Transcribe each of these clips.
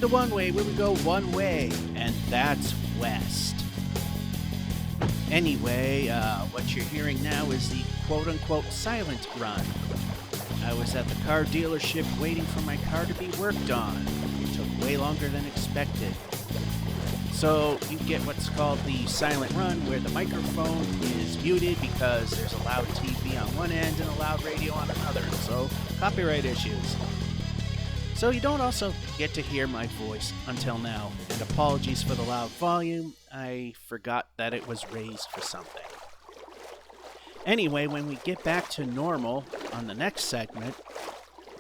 Welcome to One Way, where we go one way, and that's west. Anyway, what you're hearing now is the quote-unquote silent run. I was at the car dealership waiting for my car to be worked on. It took way longer than expected. So you get what's called the silent run, where the microphone is muted because there's a loud TV on one end and a loud radio on another, so copyright issues. So you don't also get to hear my voice until now, and apologies for the loud volume. I forgot that it was raised for something. Anyway, when we get back to normal on the next segment,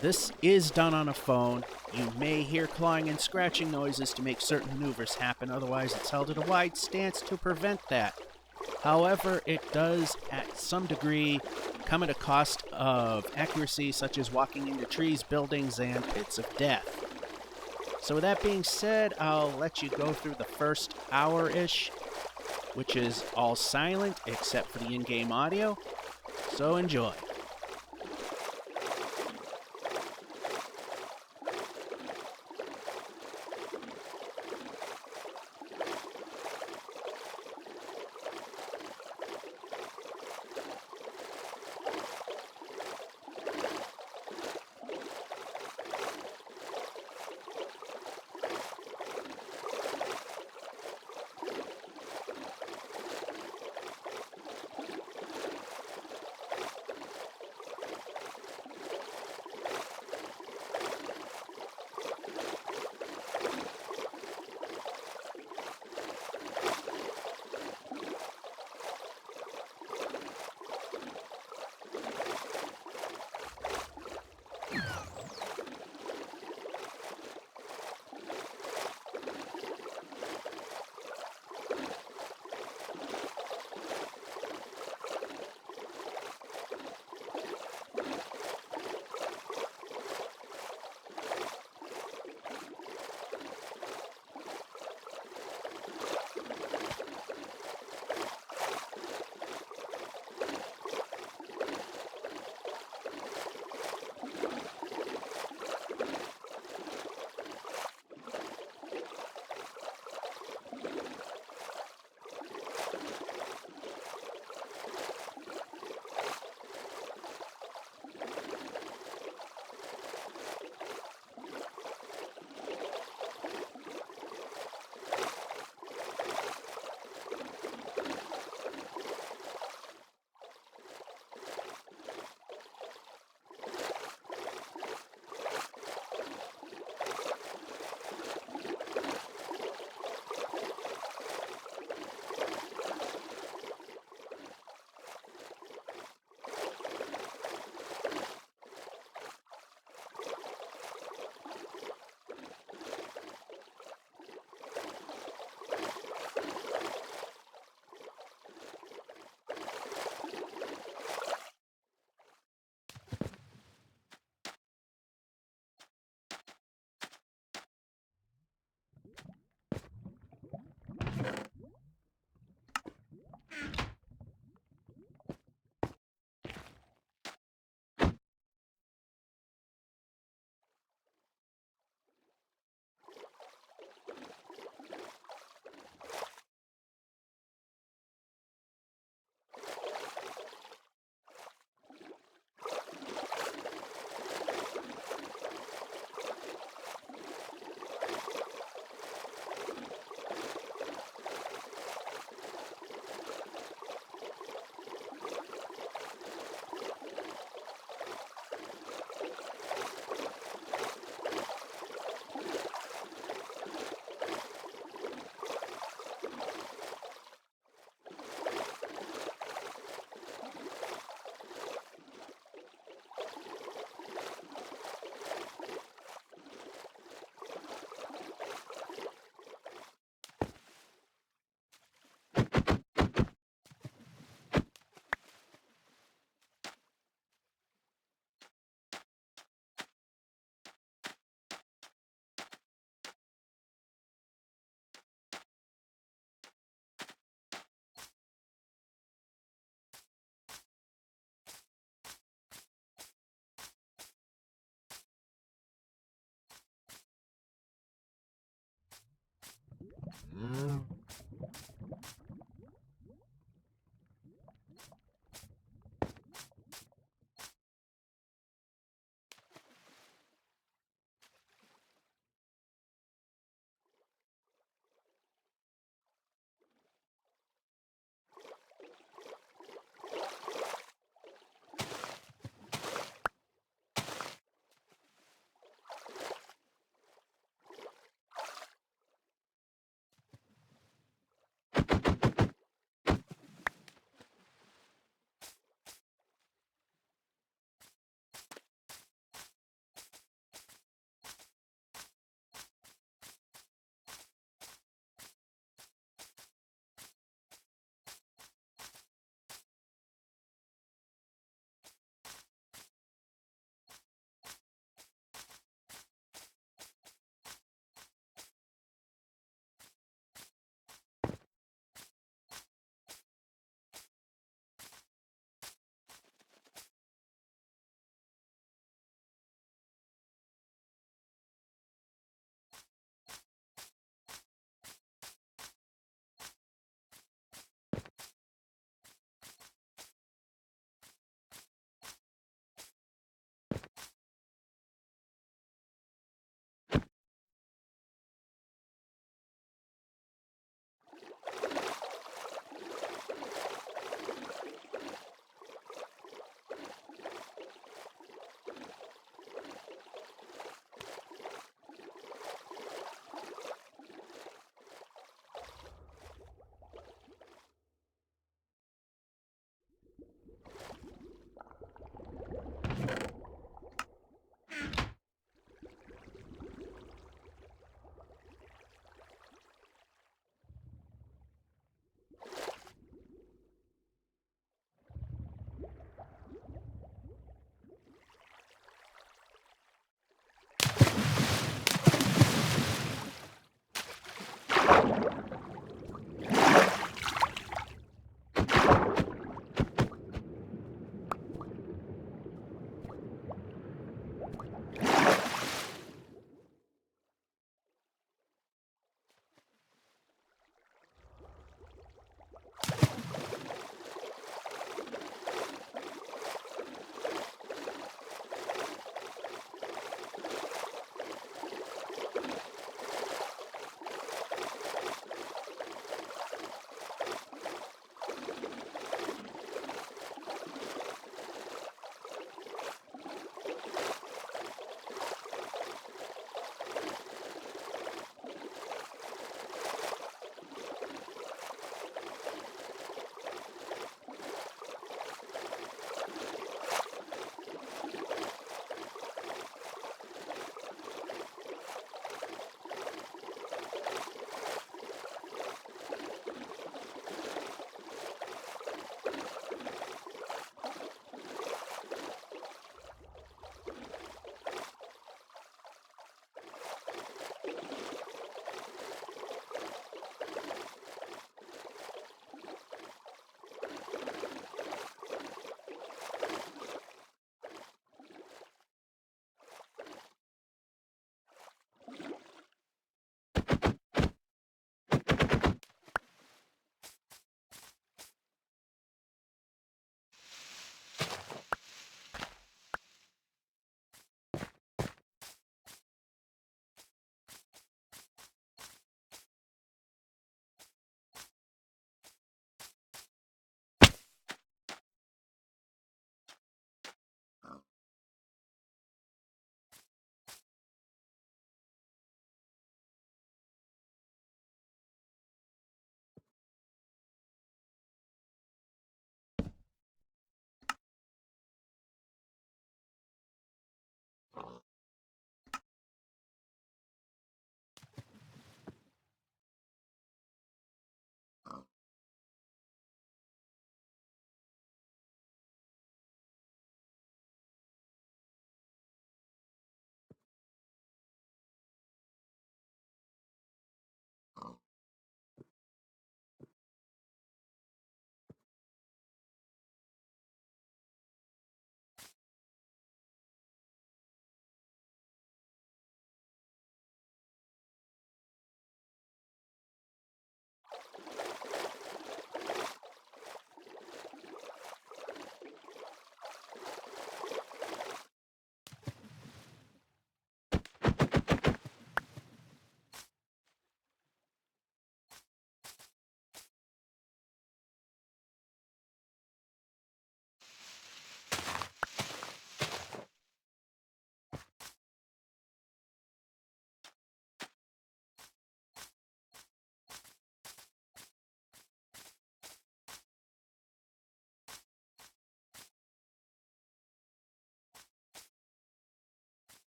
this is done on a phone. You may hear clawing and scratching noises to make certain maneuvers happen, otherwise it's held at a wide stance to prevent that. However, it does, at some degree, come at a cost of accuracy, such as walking into trees, buildings, and pits of death. So with that being said, I'll let you go through the first hour-ish, which is all silent except for the in-game audio. So enjoy.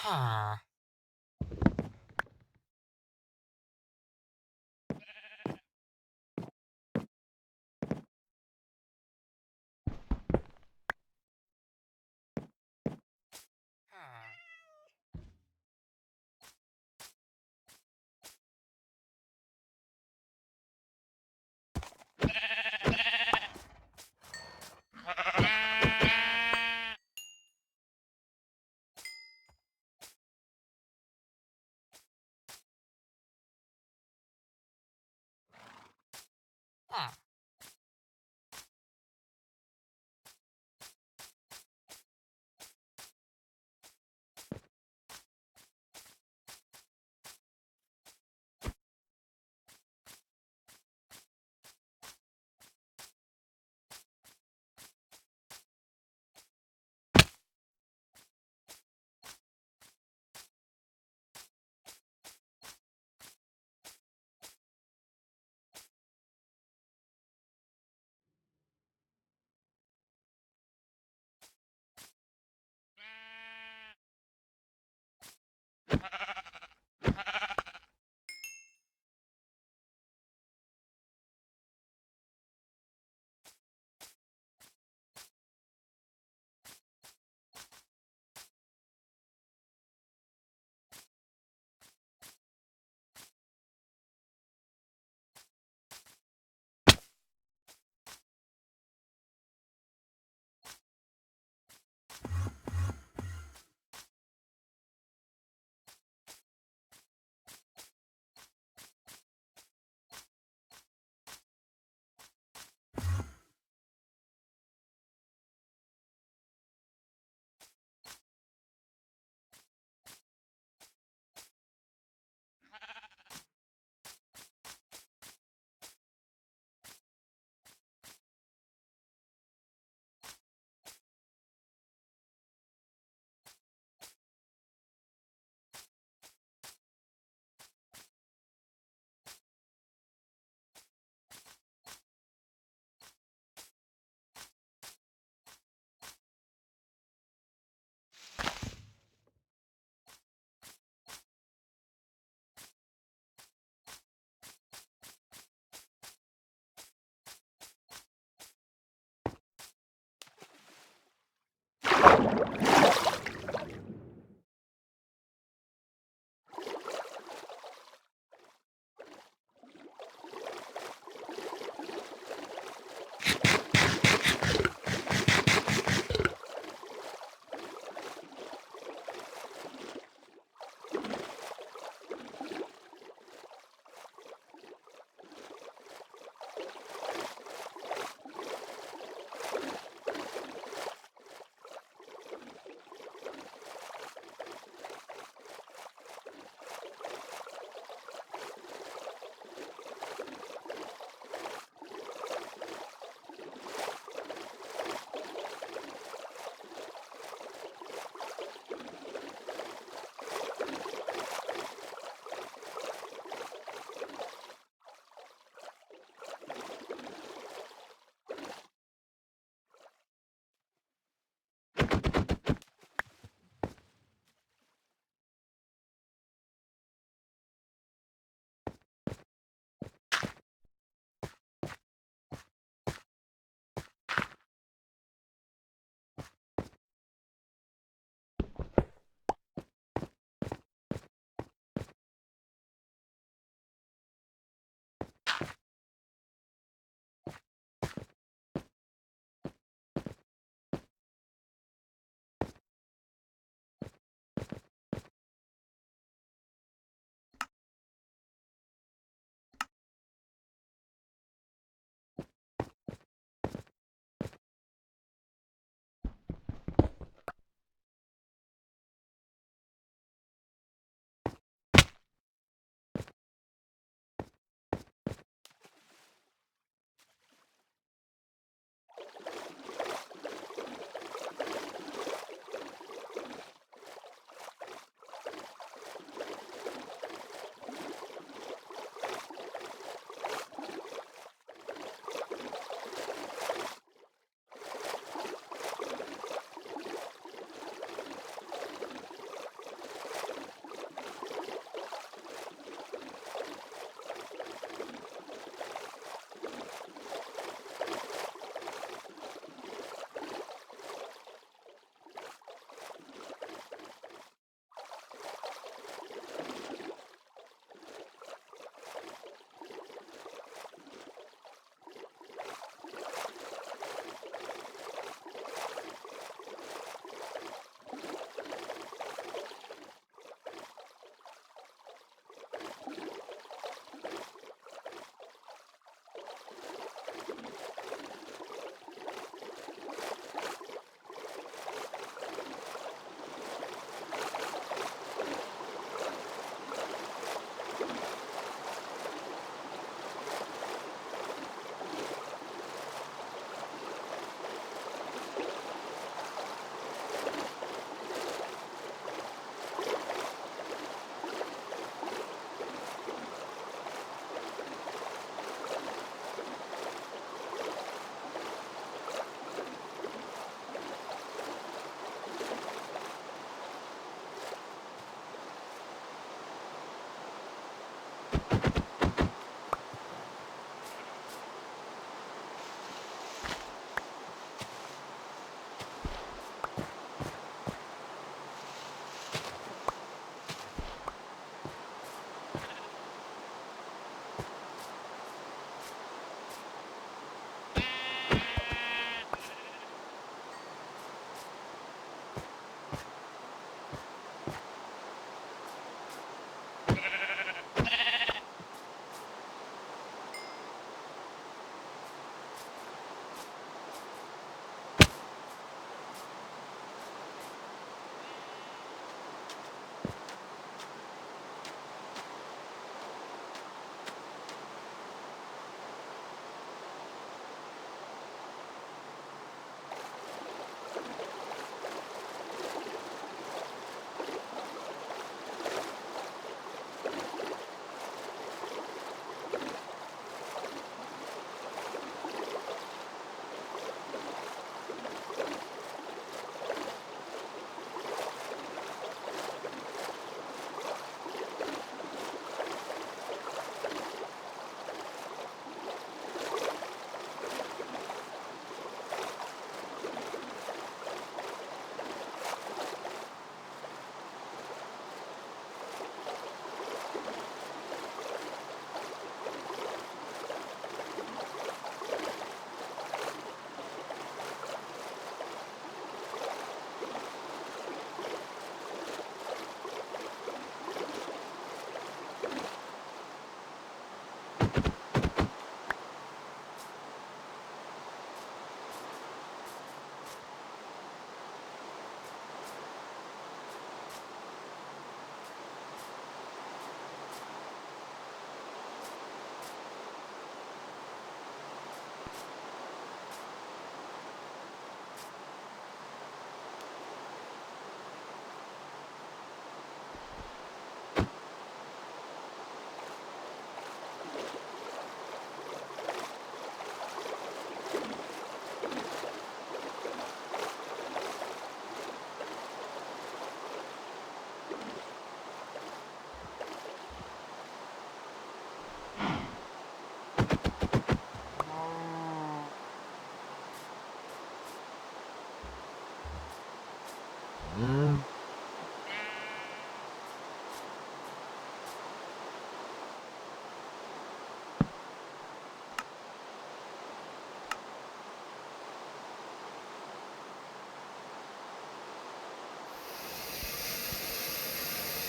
Huh.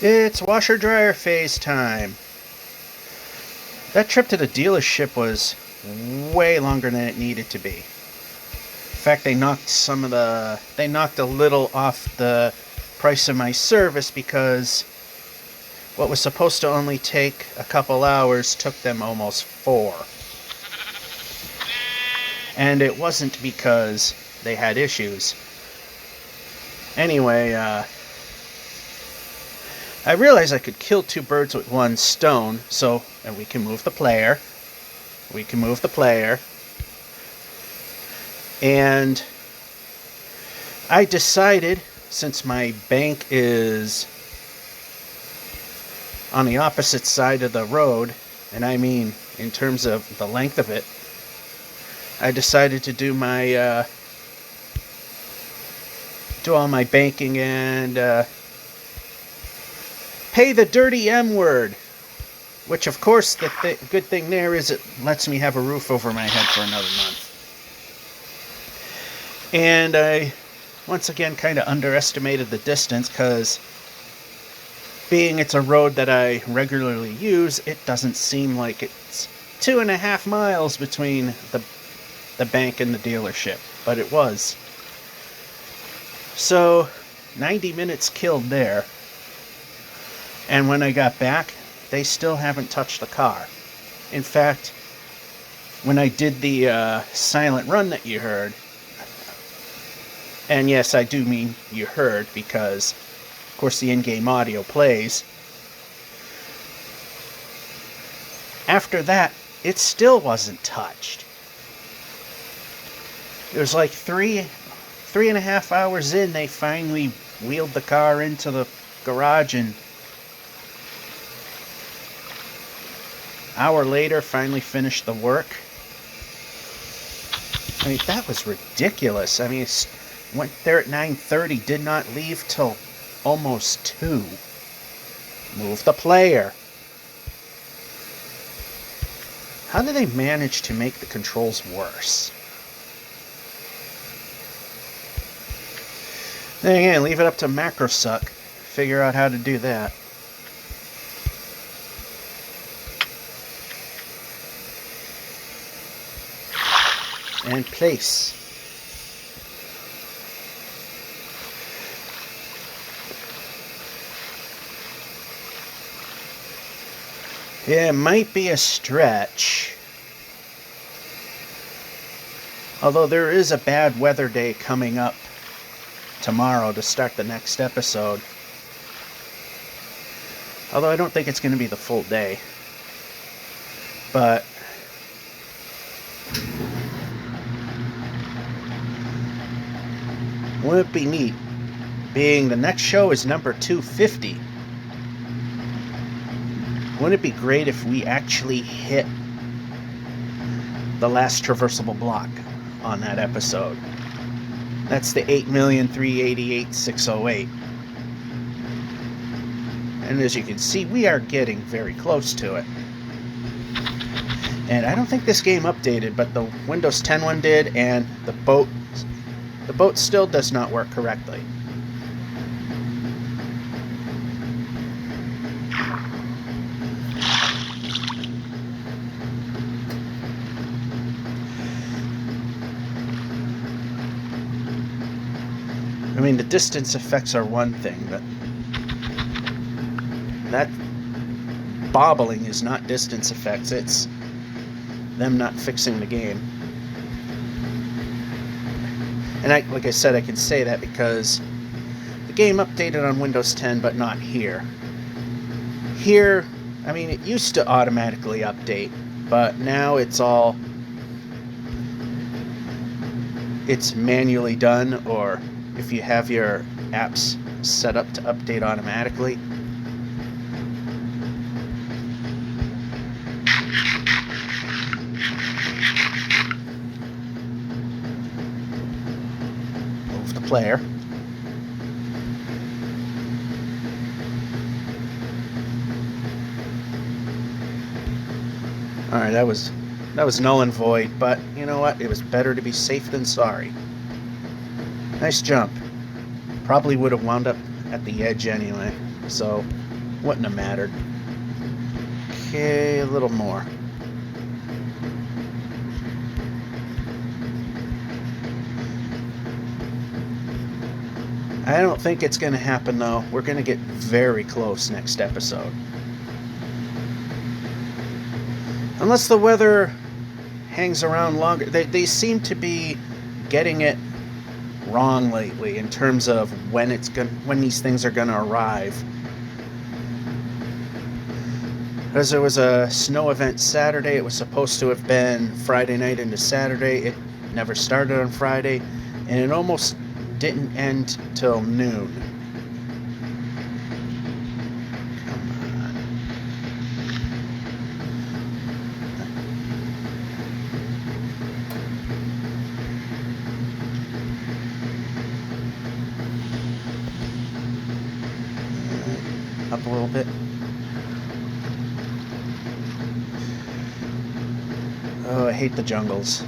It's washer dryer phase time. That trip to the dealership was way longer than it needed to be. In fact, they knocked a little off the price of my service because what was supposed to only take a couple hours took them almost 4. And it wasn't because they had issues. Anyway, I realized I could kill 2 birds with 1 stone, and we can move the player. And I decided, since my bank is on the opposite side of the road, and I mean in terms of the length of it, I decided to do all my banking and pay the dirty M word. Which, of course, the good thing there is it lets me have a roof over my head for another month. And I, once again, kind of underestimated the distance because being it's a road that I regularly use, it doesn't seem like it's 2.5 miles between the bank and the dealership. But it was. So, 90 minutes killed there. And when I got back, they still haven't touched the car. In fact, when I did the silent run that you heard, and yes, I do mean you heard because, of course, the in-game audio plays. After that, it still wasn't touched. It was like 3.5 hours in, they finally wheeled the car into the garage, and hour later, finally finished the work. I mean, that was ridiculous. I mean, went there at 9:30, did not leave till almost 2. Move the player. How do they manage to make the controls worse? Then again, leave it up to MacroSuck. Figure out how to do that. And place. Yeah, it might be a stretch. Although there is a bad weather day coming up tomorrow to start the next episode. Although I don't think it's going to be the full day. But wouldn't it be neat, being the next show is number 250. Wouldn't it be great if we actually hit the last traversable block on that episode? That's the 8,388,608. And as you can see, we are getting very close to it. And I don't think this game updated, but the Windows 10 one did, and the boat still does not work correctly. I mean, the distance effects are one thing, but that bobbling is not distance effects, it's them not fixing the game. And like I said, I can say that because the game updated on Windows 10, but not here. Here, I mean, it used to automatically update, but now it's manually done, or if you have your apps set up to update automatically. Move the player. Alright, that was null and void, but you know what? It was better to be safe than sorry. Nice jump. Probably would have wound up at the edge anyway, so wouldn't have mattered. Okay, a little more. I don't think it's going to happen though. We're going to get very close next episode. Unless the weather hangs around longer. They seem to be getting it wrong lately in terms of when these things are going to arrive. Because there was a snow event Saturday, it was supposed to have been Friday night into Saturday. It never started on Friday, and it almost didn't end till noon. Up a little bit. Oh, I hate the jungles.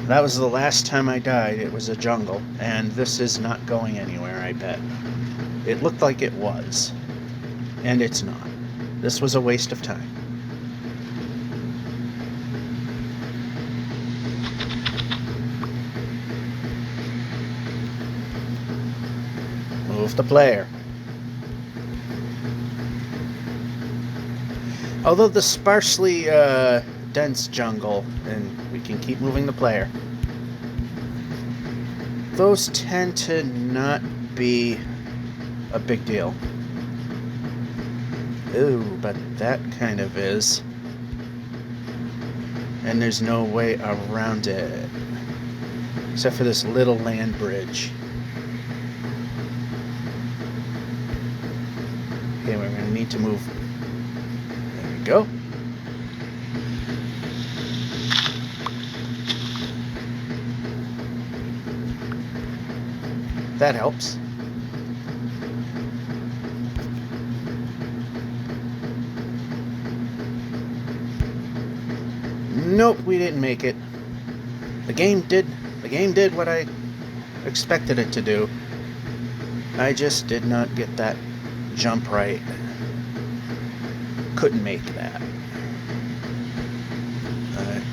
That was the last time I died. It was a jungle, and this is not going anywhere, I bet. It looked like it was, and it's not. This was a waste of time. Move the player. Although the sparsely dense jungle, and we can keep moving the player, those tend to not be a big deal. Ooh, but that kind of is. And there's no way around it. Except for this little land bridge. Okay, we're going to need to move. There we go. That helps. Nope, we didn't make it. The game did what I expected it to do. I just did not get that jump right. Couldn't make that.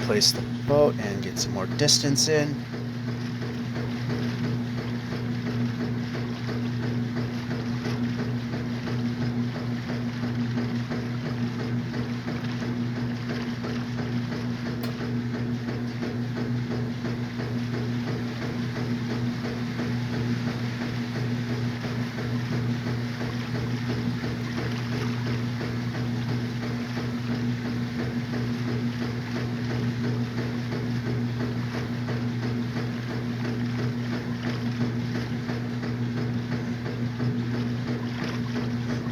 Place the boat and get some more distance in.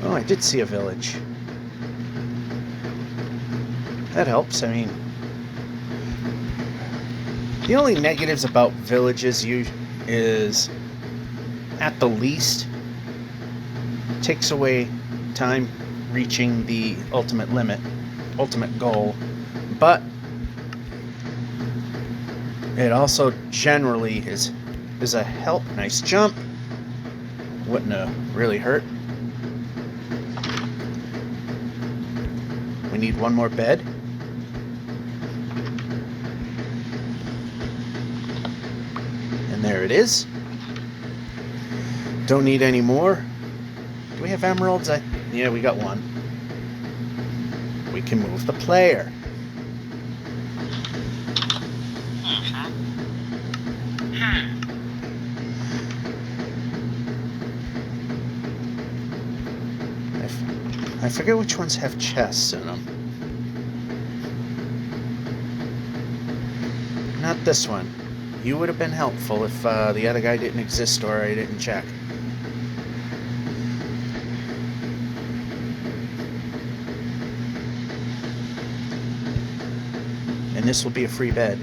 Oh, I did see a village. That helps. I mean, the only negatives about villages is, at the least, takes away time reaching the ultimate goal, but it also generally is a help. Nice jump. Wouldn't have really hurt. We need one more bed. And there it is. Don't need any more. Do we have emeralds? Yeah, we got one. We can move the player. I forget which ones have chests in them. Not this one. You would have been helpful if the other guy didn't exist or I didn't check. And this will be a free bed.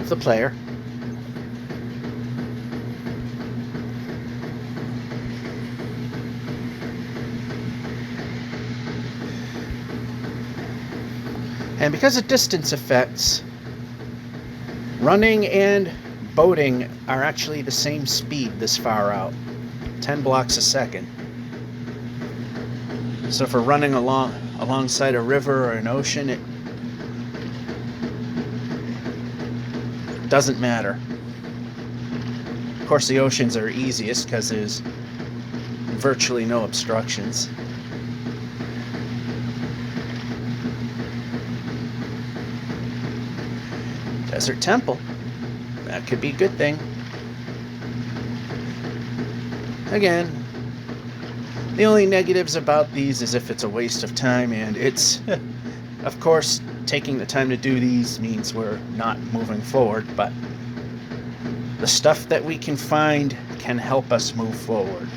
move the player. And because of distance effects, running and boating are actually the same speed this far out, 10 blocks a second. So if we're running alongside a river or an ocean, it doesn't matter. Of course, the oceans are easiest because there's virtually no obstructions. Desert Temple. That could be a good thing. Again, the only negatives about these is if it's a waste of time, and it's, of course, taking the time to do these means we're not moving forward, but the stuff that we can find can help us move forward.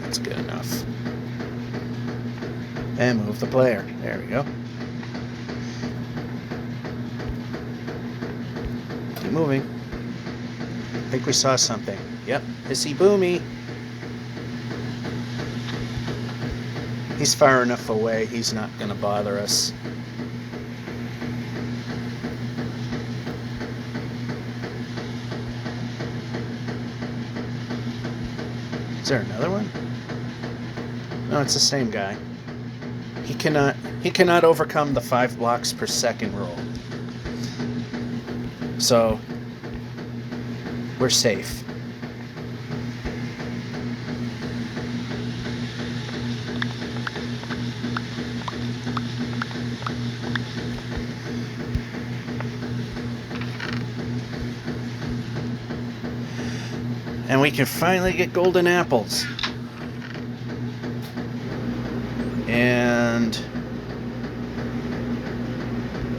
That's good enough. And move the player. There we go. Keep moving. I think we saw something. Yep, hissy boomy. He's far enough away, he's not going to bother us. Is there another one? No, it's the same guy. He cannot overcome the 5 blocks per second rule. So we're safe. And we can finally get golden apples. And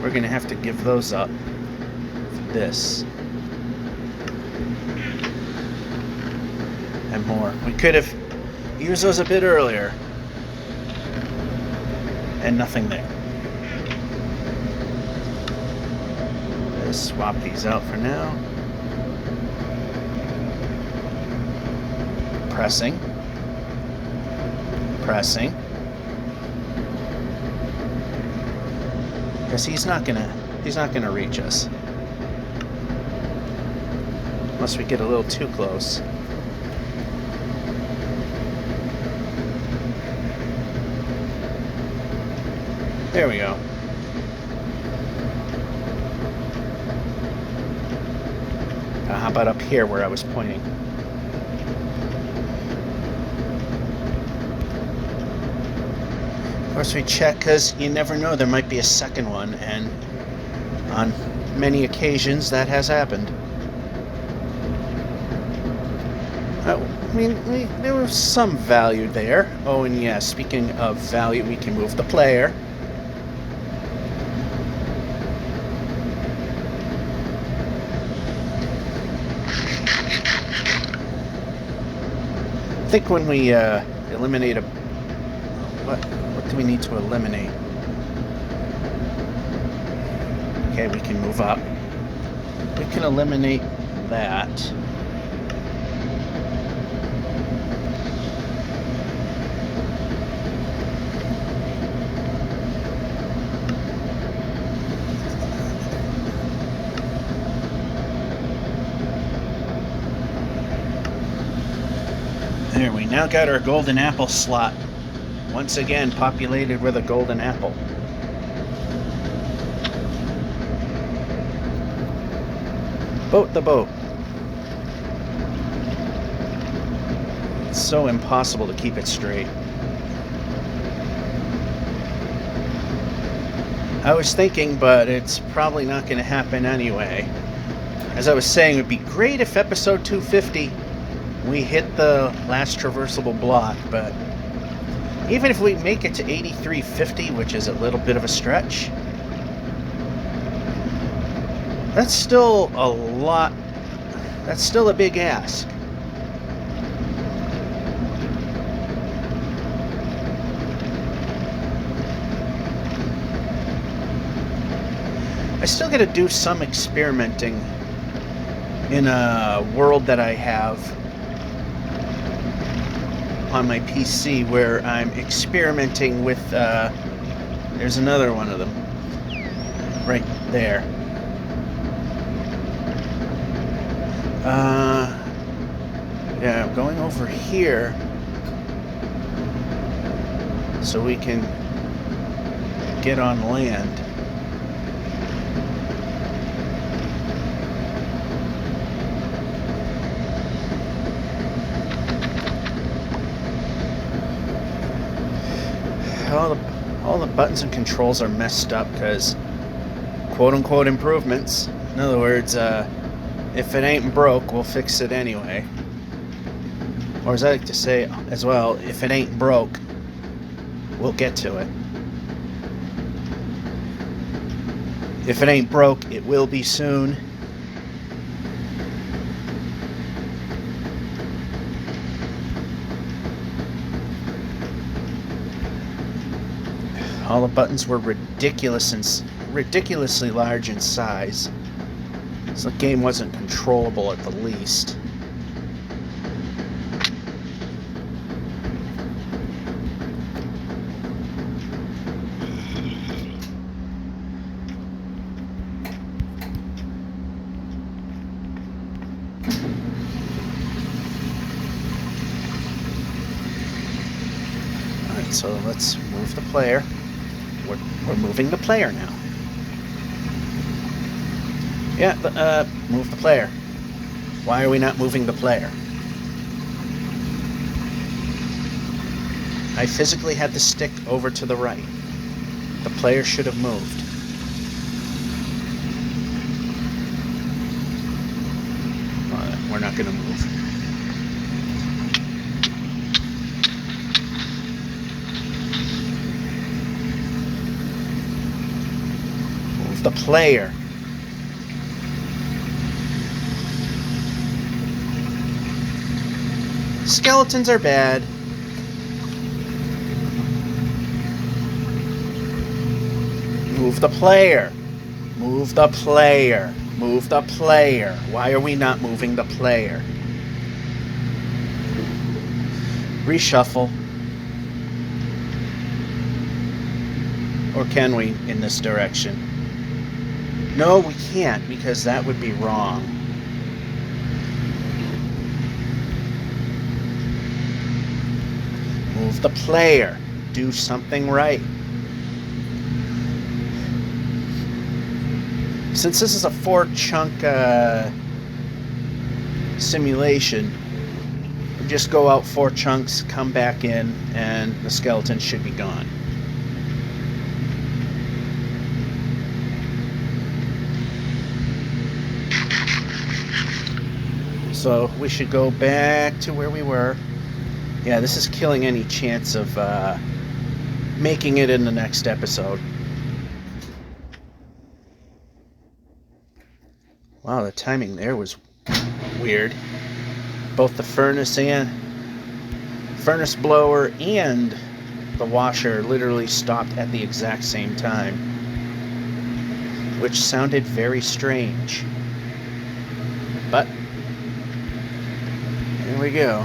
we're going to have to give those up for this. And more. We could have used those a bit earlier. And nothing there. Let's swap these out for now. Pressing. Pressing. Because he's not gonna reach us. Unless we get a little too close. There we go. How about up here where I was pointing? Of course we check because you never know, there might be a second one, and on many occasions that has happened. I mean, there was some value there. Oh, and yeah, speaking of value, we can move the player. I think when we eliminate a... What do we need to eliminate? Okay, we can move up. We can eliminate that. There, we now got our golden apple slot. Once again, populated with a golden apple. Boat the boat. It's so impossible to keep it straight. I was thinking, but it's probably not going to happen anyway. As I was saying, it would be great if episode 250 we hit the last traversable block, but Even if we make it to 8350, which is a little bit of a stretch, that's still a lot. That's still a big ask. I still got to do some experimenting in a world that I have on my PC where I'm experimenting with, there's another one of them right there. Yeah, I'm going over here so we can get on land. All the buttons and controls are messed up because quote-unquote improvements. In other words, if it ain't broke, we'll fix it anyway. Or as I like to say as well, if it ain't broke, we'll get to it. If it ain't broke, it will be soon. All the buttons were ridiculously large in size, so the game wasn't controllable at the least. Alright, so let's move the player. We're moving the player now. Yeah, move the player. Why are we not moving the player? I physically had the stick over to the right. The player should have moved. We're not going to move. The player. Skeletons are bad. Move the player. Move the player. Move the player. Why are we not moving the player? Reshuffle. Or can we in this direction? No, we can't, because that would be wrong. Move the player. Do something right. Since this is a 4-chunk simulation, we just go out 4 chunks, come back in, and the skeleton should be gone. So we should go back to where we were. Yeah, this is killing any chance of making it in the next episode. Wow, the timing there was weird. Both the furnace blower and the washer literally stopped at the exact same time, which sounded very strange. But here we go.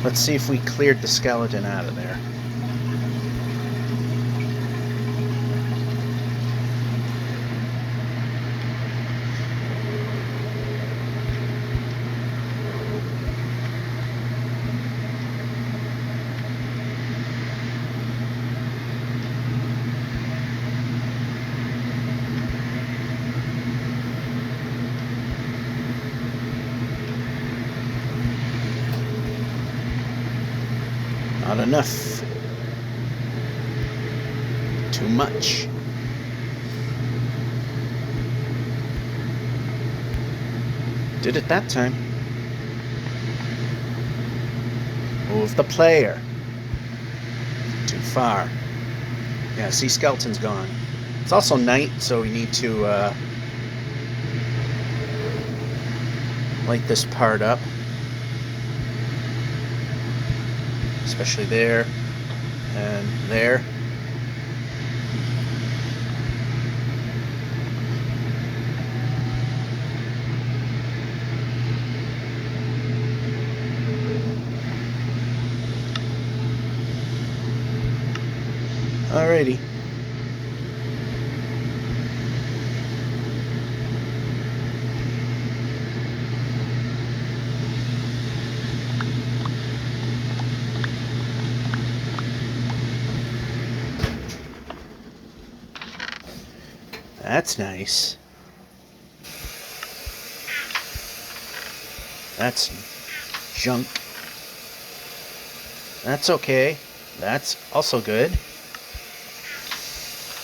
Let's see if we cleared the skeleton out of there. Not enough. Too much. Did it that time. Oh, Move the player. Too far. Yeah, see, skeleton's gone. It's also night, so we need to light this part up. Especially there and there. Alrighty. That's nice. That's junk. That's okay. That's also good.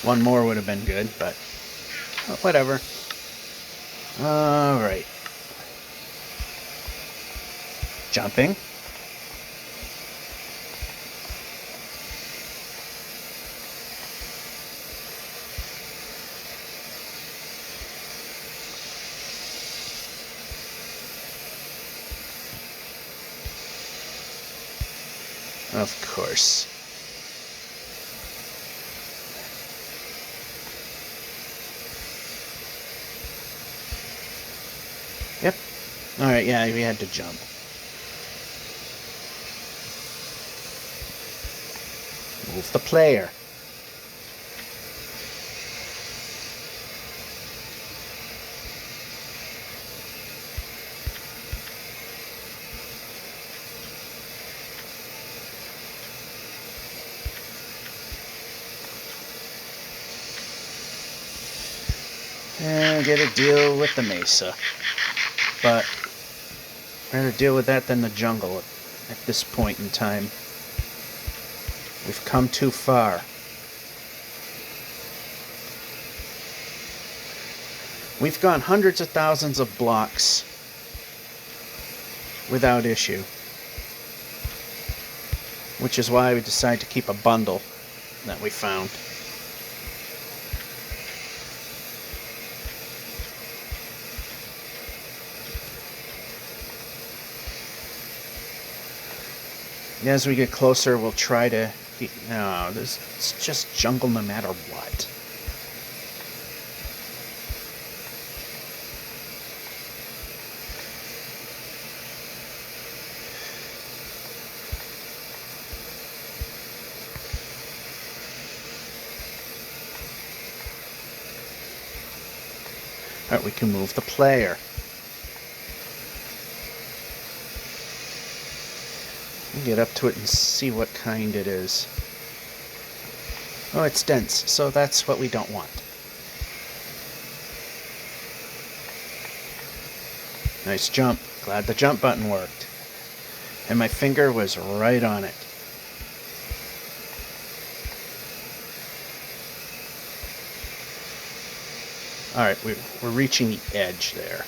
One more would have been good, but whatever. Alright. Jumping. Of course. Yep. Alright, yeah, we had to jump. Move the player. And get a deal with the mesa. But rather deal with that than the jungle at this point in time. We've come too far. We've gone hundreds of thousands of blocks without issue. Which is why we decided to keep a bundle that we found. As we get closer, we'll try to... No, it's just jungle no matter what. Alright, we can move the player. Get up to it and see what kind it is. Oh, it's dense, so that's what we don't want. Nice jump. Glad the jump button worked. And my finger was right on it. Alright, we're reaching the edge there.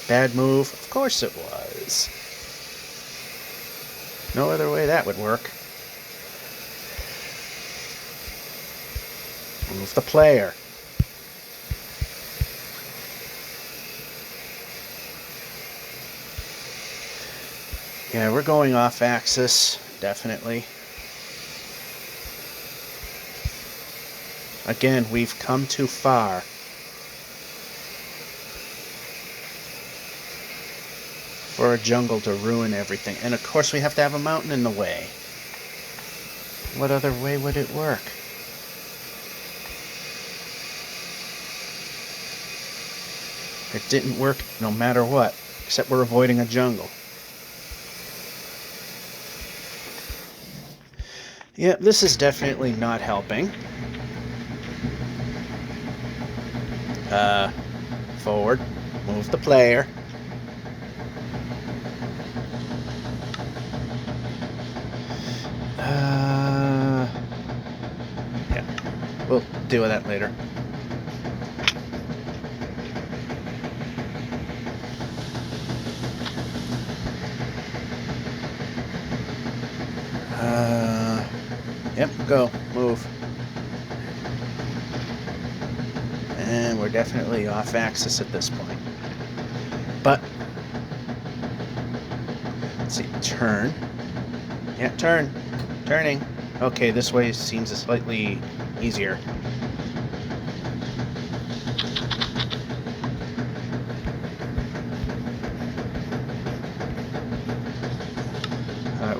Bad move? Of course it was. No other way that would work. Move the player. Yeah, we're going off axis, definitely. Again, we've come too far. For a jungle to ruin everything. And of course we have to have a mountain in the way. What other way would it work? It didn't work no matter what, except we're avoiding a jungle. Yep, this is definitely not helping. Forward. Move the player. Yeah, we'll deal with that later. Yep, go, move. And we're definitely off axis at this point. But, let's see, turn. Yeah, turn. Turning. Okay, this way seems slightly easier.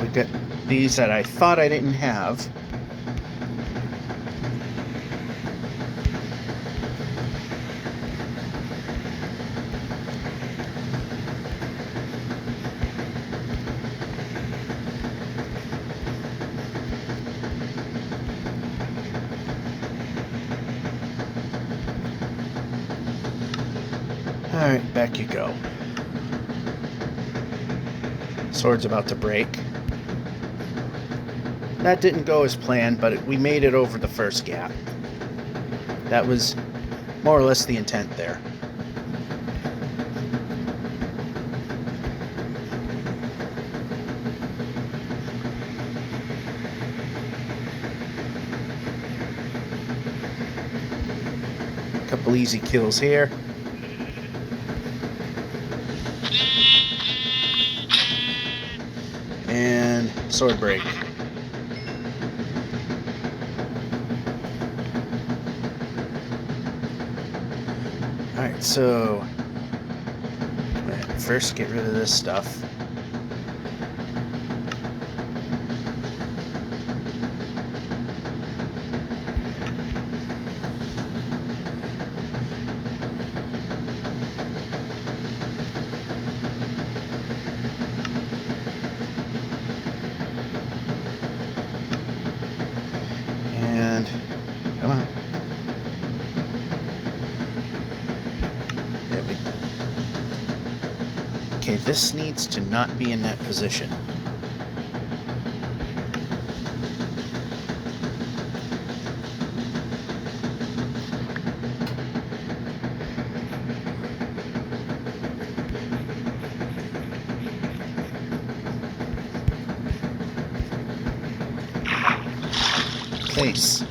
We got these that I thought I didn't have. Alright, back you go. Sword's about to break. That didn't go as planned, but we made it over the first gap. That was more or less the intent there. A couple easy kills here. And sword break. Alright, so first get rid of this stuff. And come on. Okay, this needs to not be in that position. Place.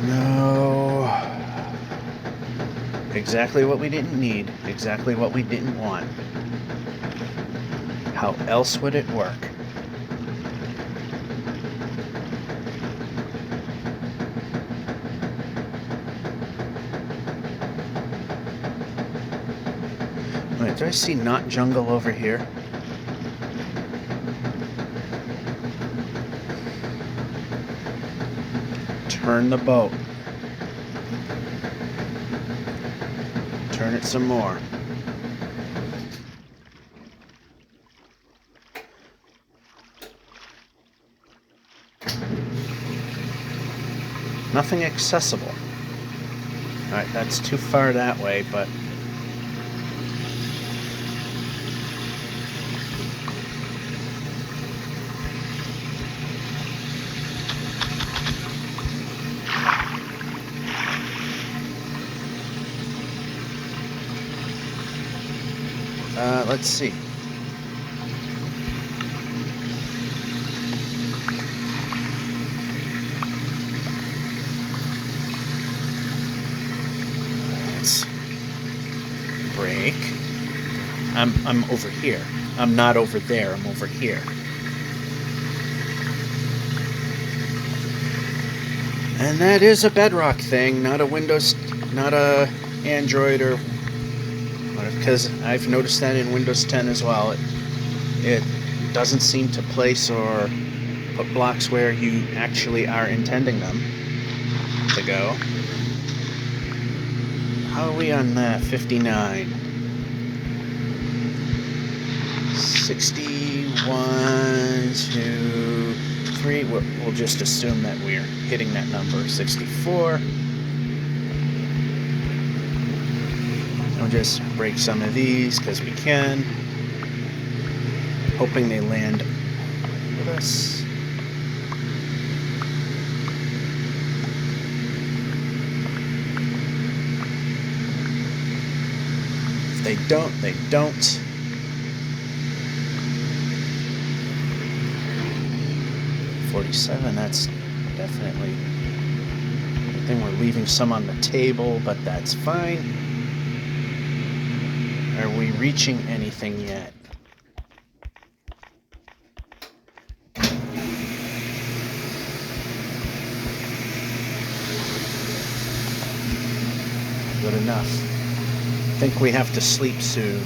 No. Exactly what we didn't need. Exactly what we didn't want. How else would it work? Wait, do I see not jungle over here? Turn the boat. Turn it some more. Nothing accessible. Alright, that's too far that way, but... let's see. Let's break. I'm over here. I'm not over there. I'm over here. And that is a Bedrock thing, not a Windows, not a Android or because I've noticed that in Windows 10 as well. It doesn't seem to place or put blocks where you actually are intending them to go. How are we on that? 59. 61, 2, 3. We'll just assume that we're hitting that number. 64. We'll just break some of these because we can. Hoping they land a us. If they don't, they don't. $47, that's definitely... I think we're leaving some on the table, but that's fine. Are we reaching anything yet? Good enough. I think we have to sleep soon.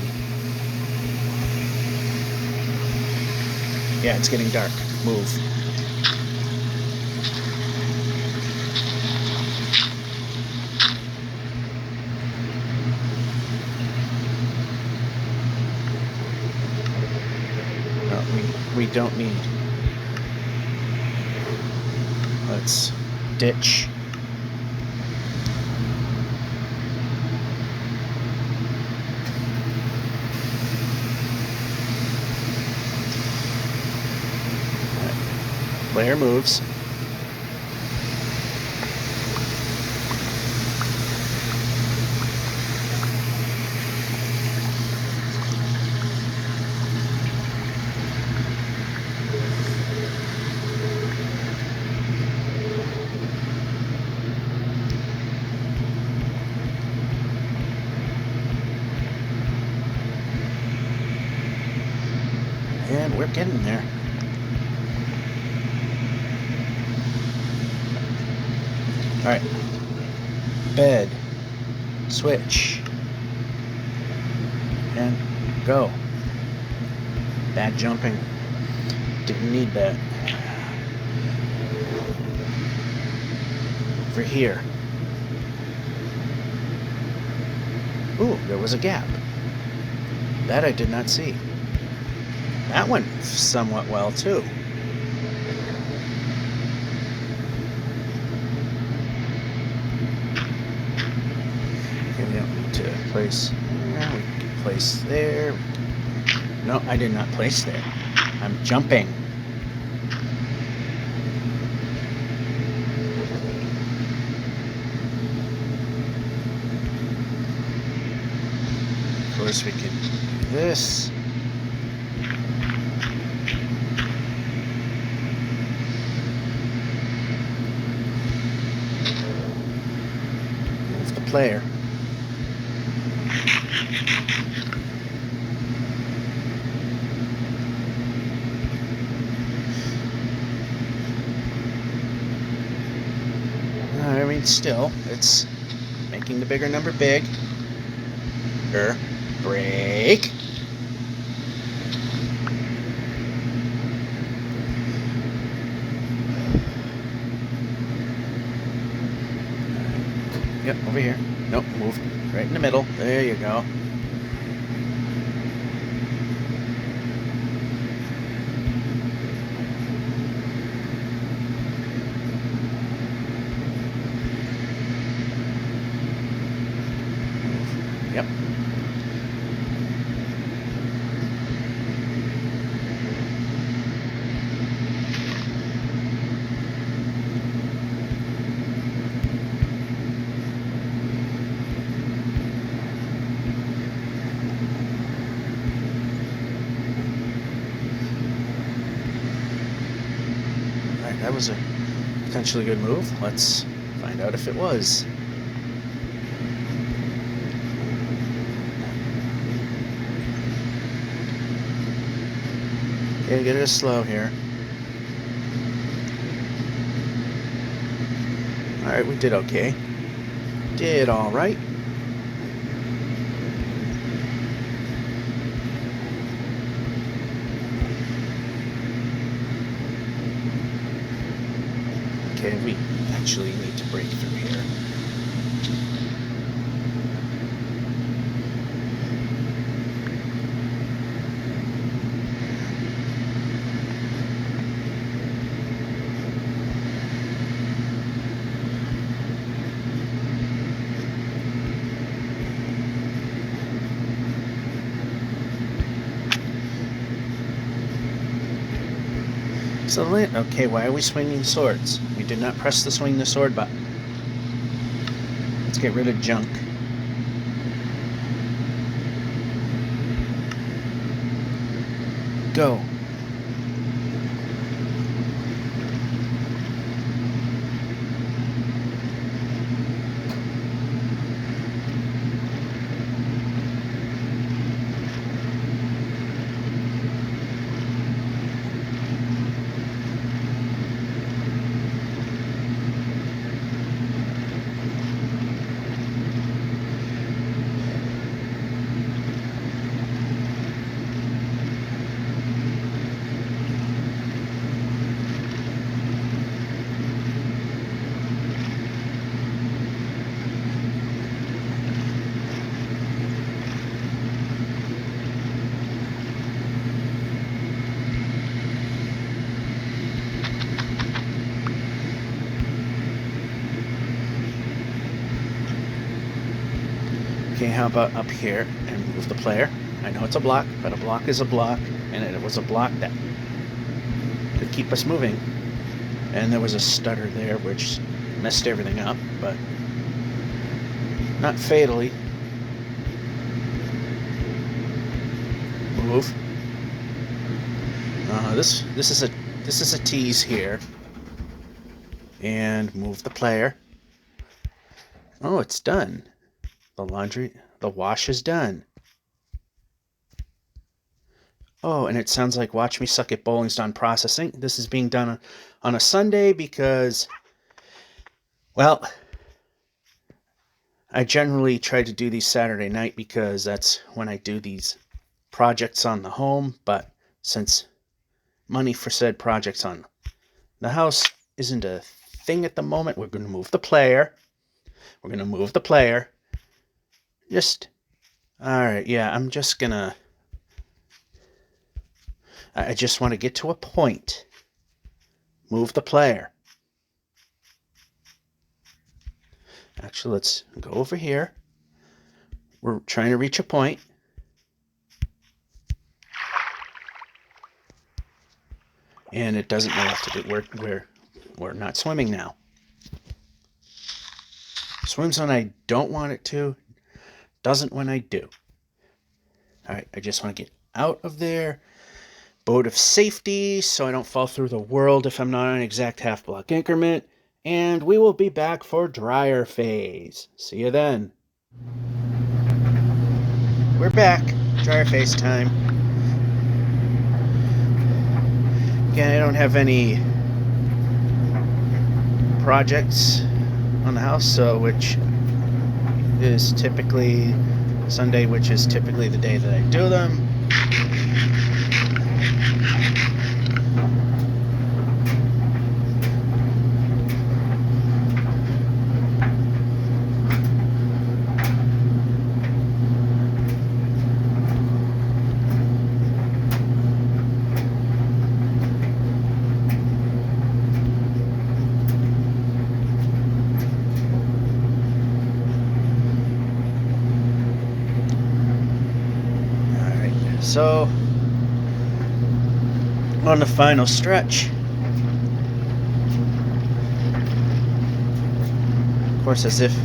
Yeah, it's getting dark. Move. We don't need. Let's ditch. Player moves. And we're getting there. All right. Bed. Switch. And go. Bad jumping. Didn't need that. Over here. Ooh, there was a gap. That I did not see. That went somewhat well, too. Okay, we don't need to place... Yeah, we can place there. No, I did not place there. I'm jumping. Of course, we can do this. Move the player. I mean, still, it's making the bigger number big. Break. Yep, over here. Nope, move right in the middle. There you go. Yep. Alright, that was a potentially good move. Let's find out if it was. Okay, get it slow here. Alright, we did okay. Did alright. Okay, we actually need to break through here. Excellent. Okay, why are we swinging swords? We did not press the swing the sword button. Let's get rid of junk. Go. Okay, how about up here and move the player? I know it's a block, but a block is a block, and it was a block that could keep us moving. And there was a stutter there which messed everything up, but not fatally. Move. This is a tease here. And move the player. Oh, it's done. The wash is done. Oh, and it sounds like Watch Me Suck at Bowling's done processing. This is being done on a Sunday because, well, I generally try to do these Saturday night because that's when I do these projects on the home. But since money for said projects on the house isn't a thing at the moment, we're going to move the player. Alright, yeah, I just want to get to a point. Move the player. Actually, let's go over here. We're trying to reach a point. And it doesn't know what to do. We're not swimming now. Swims when I don't want it to. Doesn't when I do. Alright, I just want to get out of there. Boat of safety, so I don't fall through the world if I'm not on an exact half block increment. And we will be back for dryer phase. See you then. We're back. Dryer phase time. Again, I don't have any projects on the house, so which is typically Sunday, which is typically the day that I do them. So, on the final stretch, of course, as if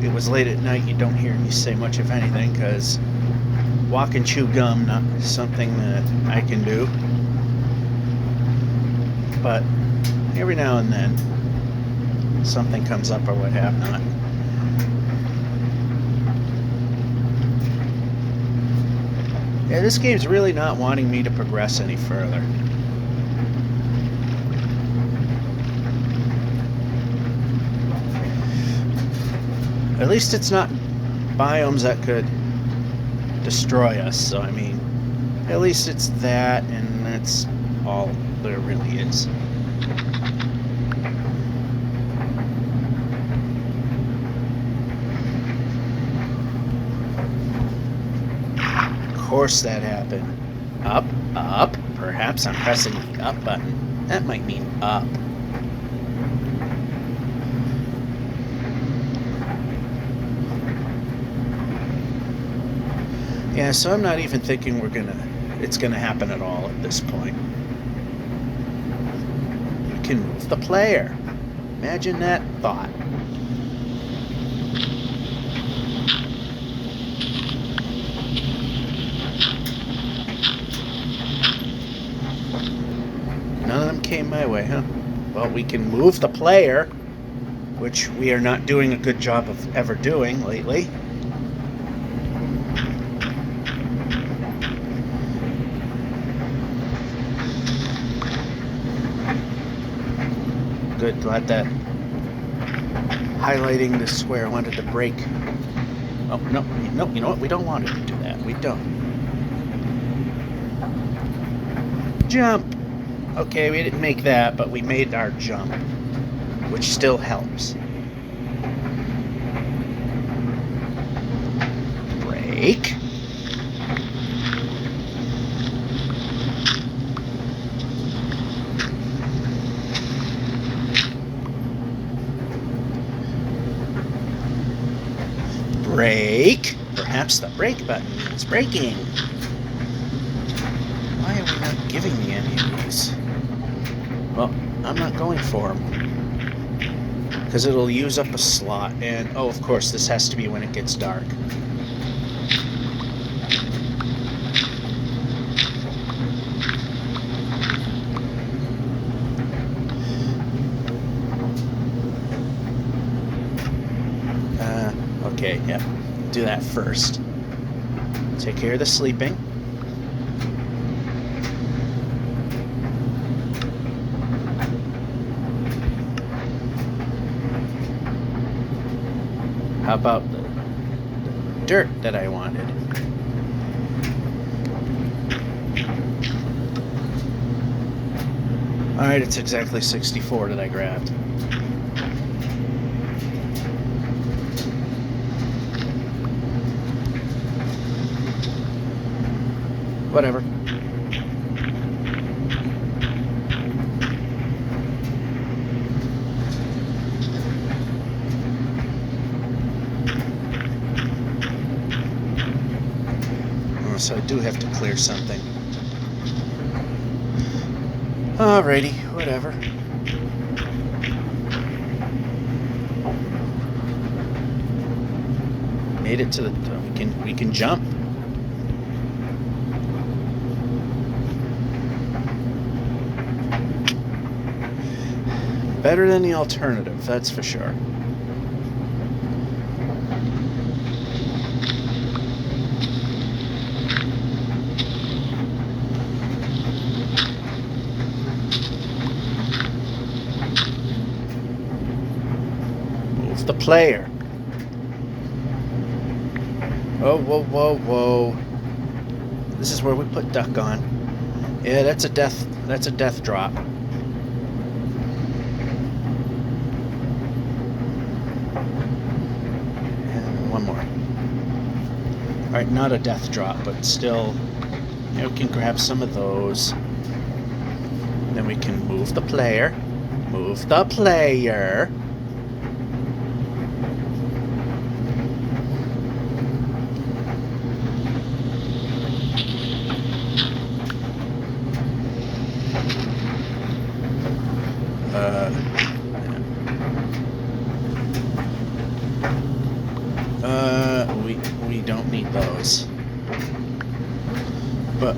it was late at night, you don't hear me say much of anything, because walk and chew gum, not something that I can do, but every now and then, something comes up or what have not. Yeah, this game's really not wanting me to progress any further. At least it's not biomes that could destroy us, so I mean, at least it's that, and that's all there really is. Of course that happened. Up, up. Perhaps I'm pressing the up button. That might mean up. Yeah, so I'm not even thinking it's gonna happen at all at this point. can move the player. Imagine that thought. None of them came my way, huh? Well, we can move the player, which we are not doing a good job of ever doing lately. Good, glad that highlighting the square wanted to break. Oh, no, you know what? We don't want it to do that. We don't. Jump! Okay, we didn't make that, but we made our jump, which still helps. Break. Break. Perhaps the brake button is braking. Why are we not giving me any of these? Well, I'm not going for them. Because it'll use up a slot. And, oh, of course, this has to be when it gets dark. Okay, yeah. Do that first. Take care of the sleeping. How about the dirt that I wanted? Alright, it's exactly 64 that I grabbed. Whatever. Oh, so I do have to clear something. Alrighty, whatever. Made it to the we can jump. Better than the alternative, that's for sure. Move the player. Oh, whoa, whoa, whoa. This is where we put duck on. Yeah, that's a death drop. Alright, not a death drop, but still, you know, we can grab some of those. Then we can move the player. Move the player. We don't need those. But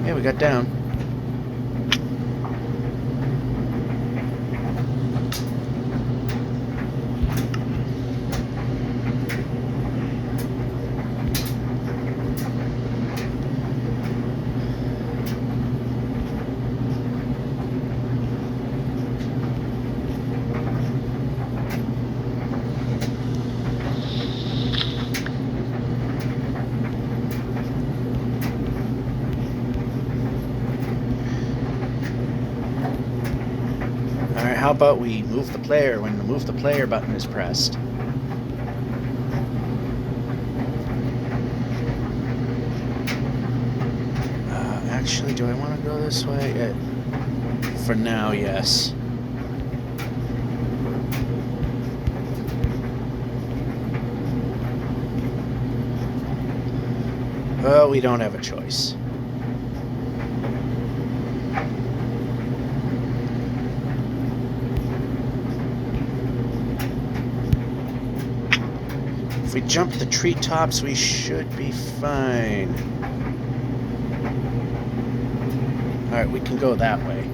yeah, we got down. How about we move the player when the move the player button is pressed? Actually, do I want to go this way? For now, yes. Well, we don't have a choice. If we jump the treetops, we should be fine. Alright, we can go that way.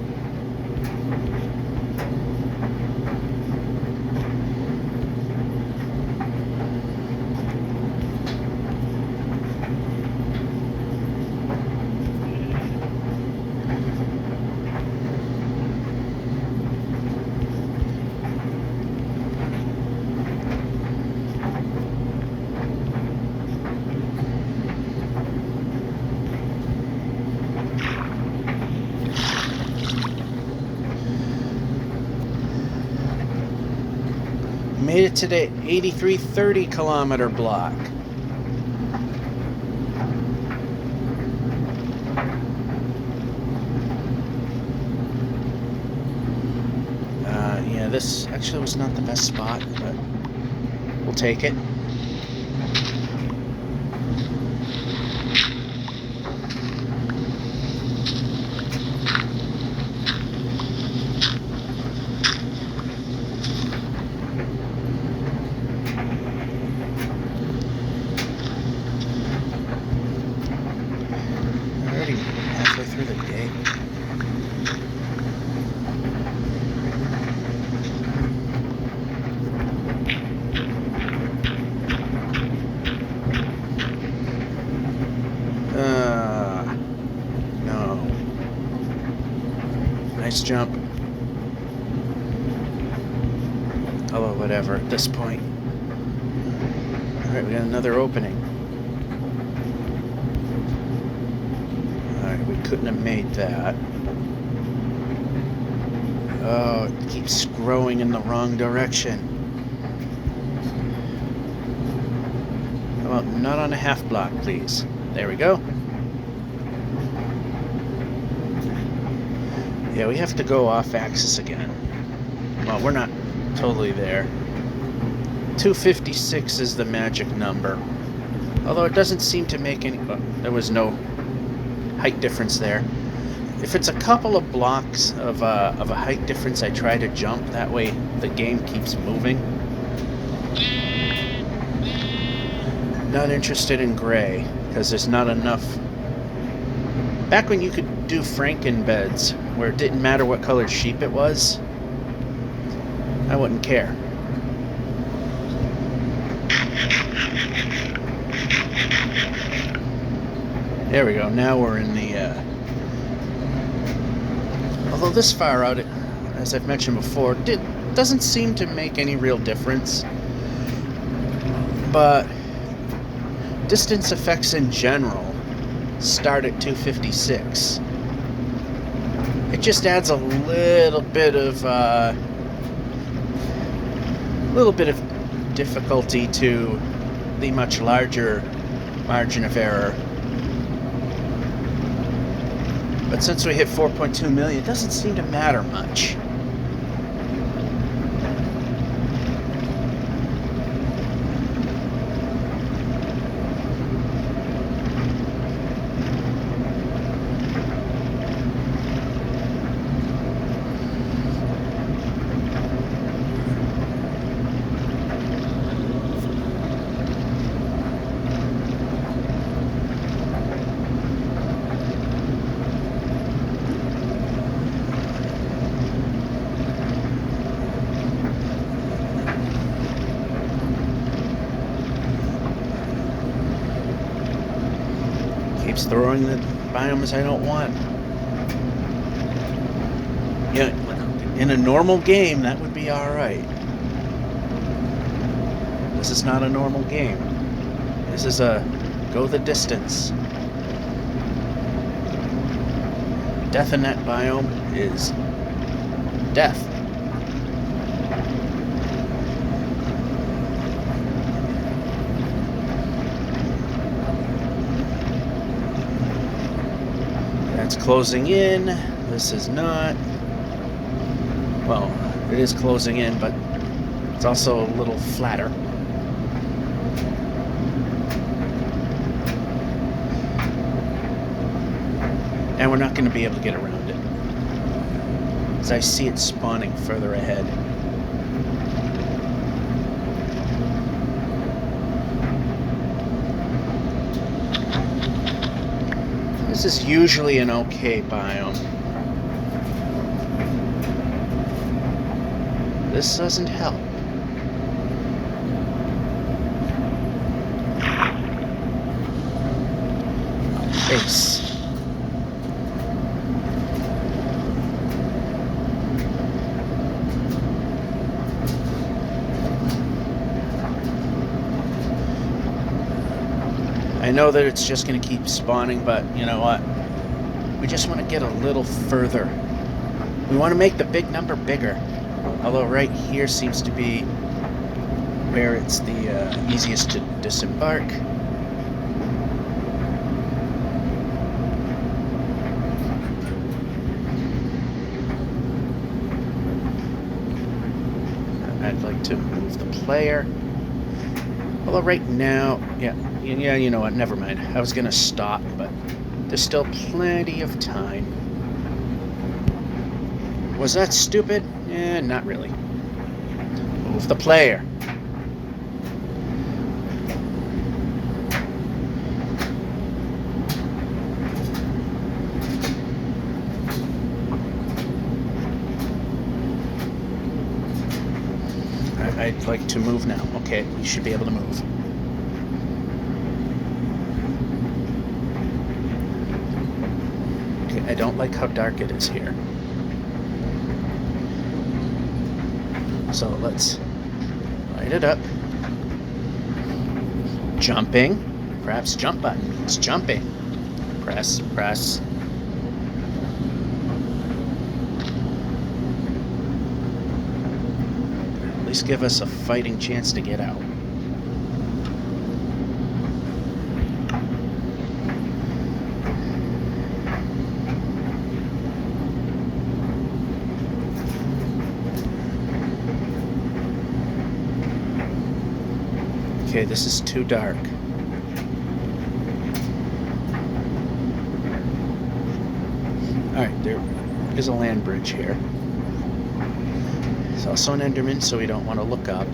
Made it to the 8330 kilometer block. Yeah, this actually was not the best spot, but we'll take it. Halfway through the day. No. Nice jump. Oh, whatever at this point. Alright, we got another opening. We couldn't have made that. Oh, it keeps growing in the wrong direction. How about not on a half block, please? There we go. Yeah, we have to go off axis again. Well, we're not totally there. 256 is the magic number. Although it doesn't seem to make any... Oh, there was no height difference there. If it's a couple of blocks of a height difference, I try to jump. That way the game keeps moving. Not interested in gray, because there's not enough. Back when you could do Frankenbeds, where it didn't matter what colored sheep it was, I wouldn't care. There we go, now we're in the, although this far out, as I've mentioned before, doesn't seem to make any real difference. But distance effects in general start at 256. It just adds a little bit of difficulty to the much larger margin of error. But since we hit 4.2 million, it doesn't seem to matter much. Keeps throwing the biomes I don't want. Yeah, in a normal game, that would be alright. This is not a normal game. This is a go the distance. Death in that biome is death. That's closing in. This is not. Well, it is closing in, but it's also a little flatter. And we're not going to be able to get around it, as I see it spawning further ahead. This is usually an okay biome. This doesn't help. Face. I know that it's just going to keep spawning, but you know what? We just want to get a little further. We want to make the big number bigger. Although right here seems to be where it's the easiest to disembark. I'd like to move the player. Although right now, yeah, you know what, never mind. I was going to stop, but there's still plenty of time. Was that stupid? Eh, not really. Move the player. I'd like to move now. Okay, we should be able to move. Okay, I don't like how dark it is here. So let's light it up. Jumping. Perhaps jump button. It's jumping. Press, press. At least give us a fighting chance to get out. Okay, this is too dark. Alright, there is a land bridge here. There's also an Enderman, so we don't want to look up.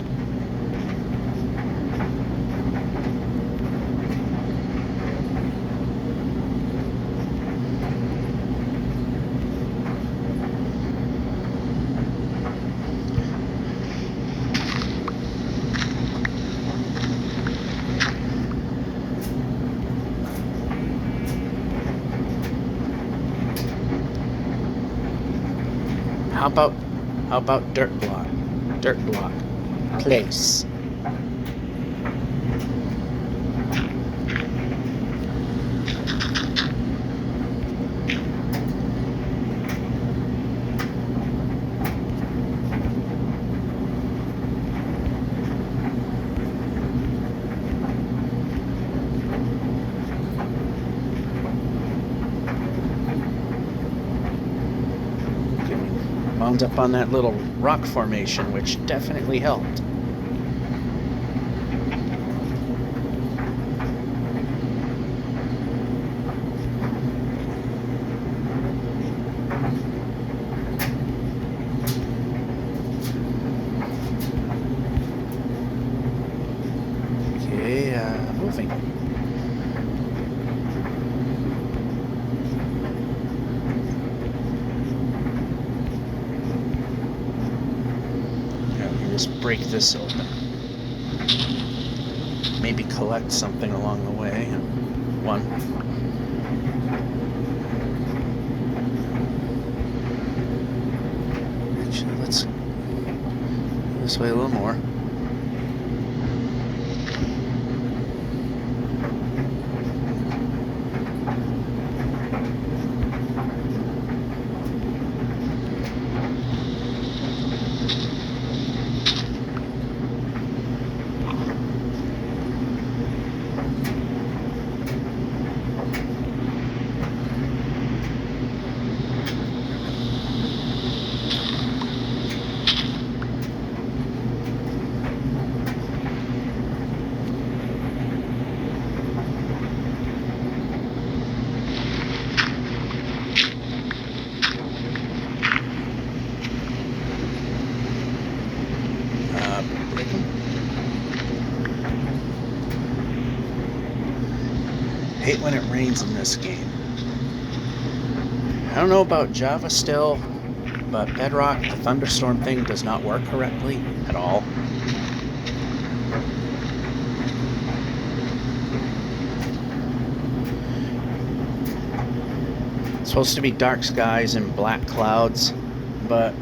How about dirt block? Dirt block. Place. Wound up on that little rock formation, which definitely helped. Okay, moving. Just break this open. Maybe collect something along the way. One. Actually, let's go this way a little more. hate when it rains in this game. I don't know about Java still, but Bedrock, the thunderstorm thing does not work correctly at all. It's supposed to be dark skies and black clouds, but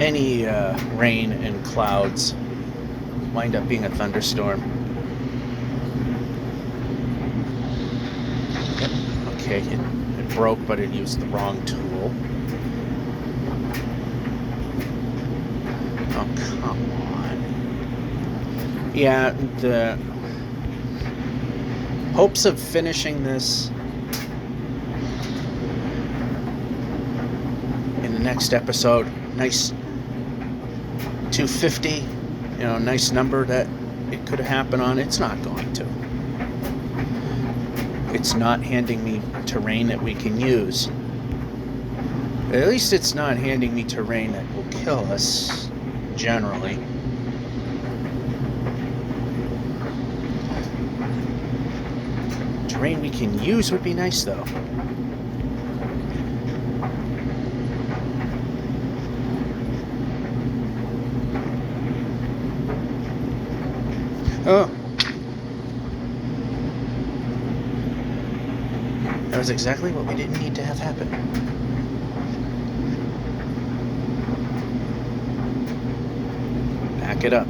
any rain and clouds wind up being a thunderstorm. Yep. Okay, it broke, but it used the wrong tool. Oh, come on. Yeah, the hopes of finishing this in the next episode. Nice 250, nice number that it could happen on. It's not going to. It's not handing me terrain that we can use. At least it's not handing me terrain that will kill us, generally. Terrain we can use would be nice, though. Oh. That was exactly what we didn't need to have happen. Back it up.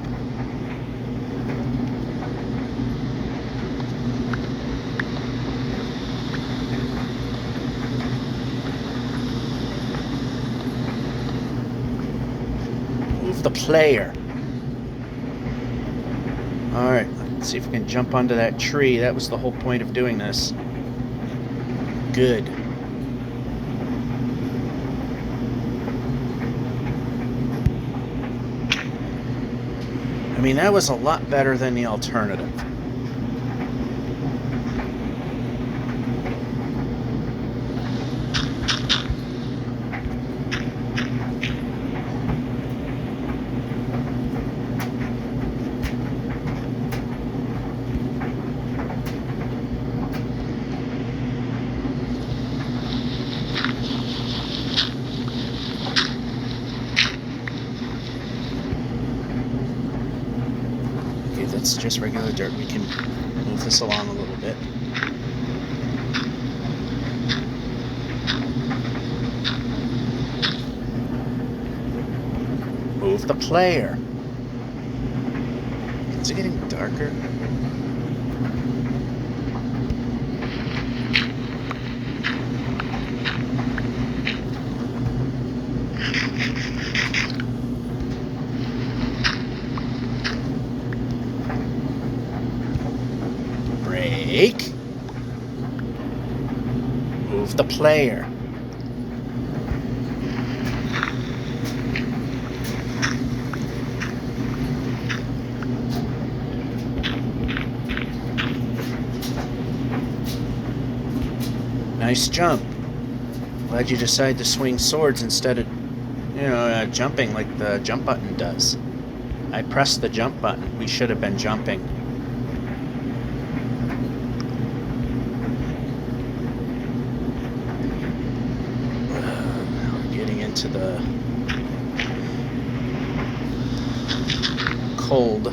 Move the player. Alright, let's see if we can jump onto that tree. That was the whole point of doing this. Good. I mean, that was a lot better than the alternative. It's just regular dirt. We can move this along a little bit. Move the player. Is it getting darker? Break. Move the player. Nice jump. Glad you decided to swing swords instead of, jumping like the jump button does. I pressed the jump button. We should have been jumping. Getting into the cold,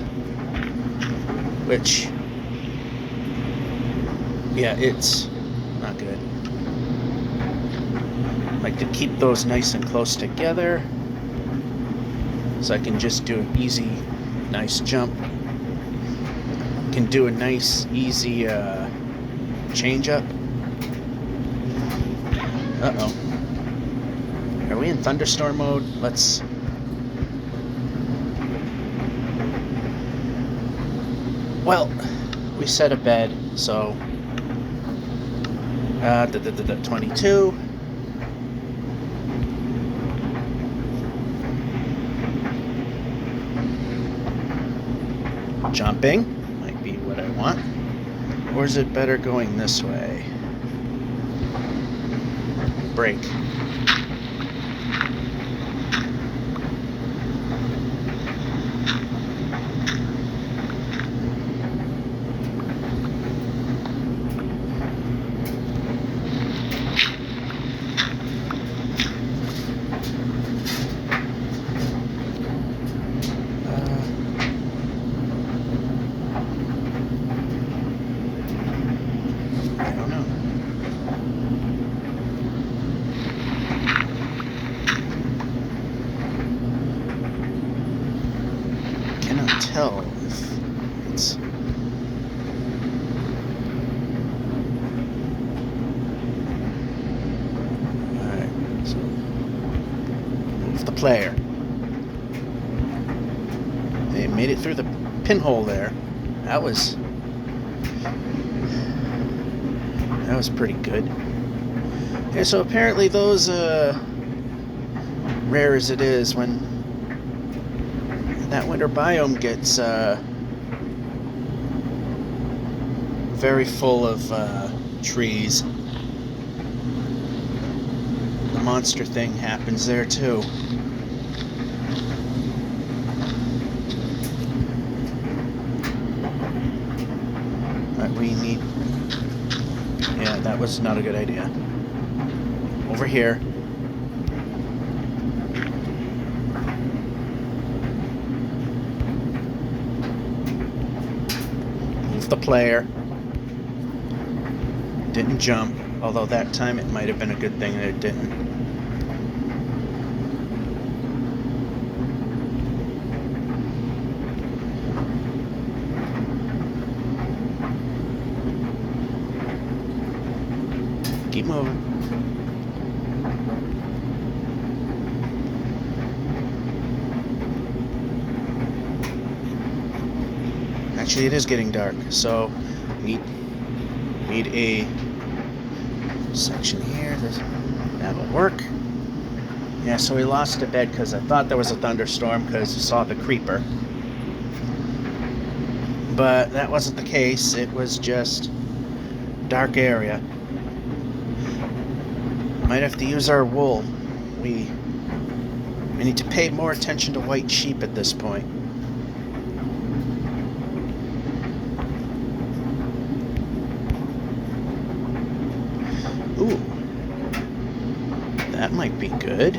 which, yeah, it's not good. Like to keep those nice and close together so I can just do an easy, nice jump. Can do a nice, easy change up. Uh-oh. Are we in thunderstorm mode? Let's... Well, we set a bed, so... 22. Jumping might be what I want. Or is it better going this way? Break. tell if it's... Alright, so move the player. They made it through the pinhole there. That was pretty good. Yeah, so apparently those, rare as it is, when that winter biome gets very full of trees, the monster thing happens there too. We need... Yeah, that was not a good idea. Over here. Move the player. Didn't jump, although that time it might have been a good thing that it didn't. Keep moving. Actually, it is getting dark, so need a section here. That'll work. Yeah, so we lost a bed because I thought there was a thunderstorm because I saw the creeper. But that wasn't the case. It was just dark area. Might have to use our wool. We need to pay more attention to white sheep at this point. Ooh. That might be good.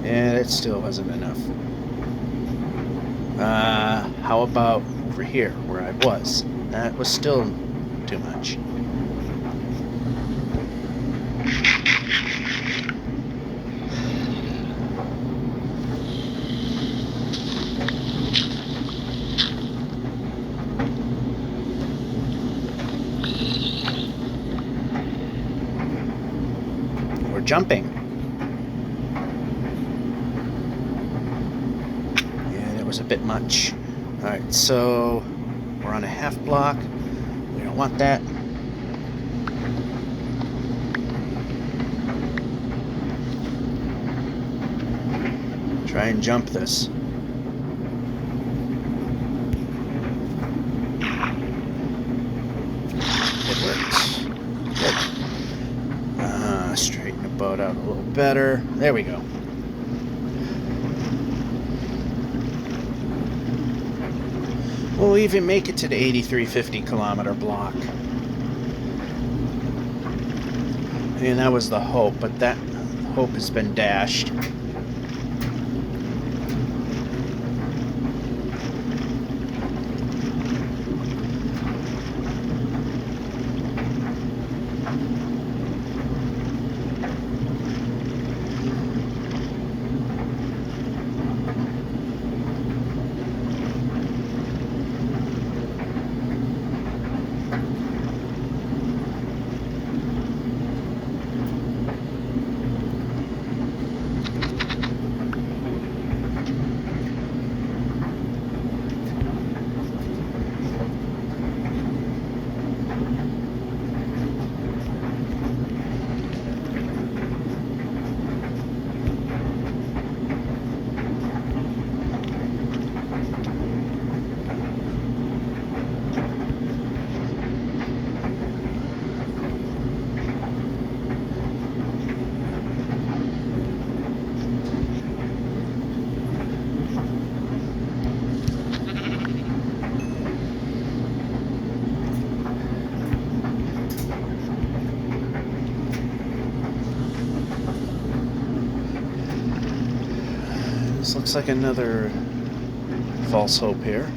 And it still wasn't enough. How about over here, where I was? That was still too much. We're jumping. Yeah, that was a bit much. Alright, so we're on a half block. We don't want that. Try and jump this. It works. Good. Straighten the boat out a little better. There we go. We'll even make it to the 8350 kilometer block. And that was the hope, but that hope has been dashed. looks like another false hope here.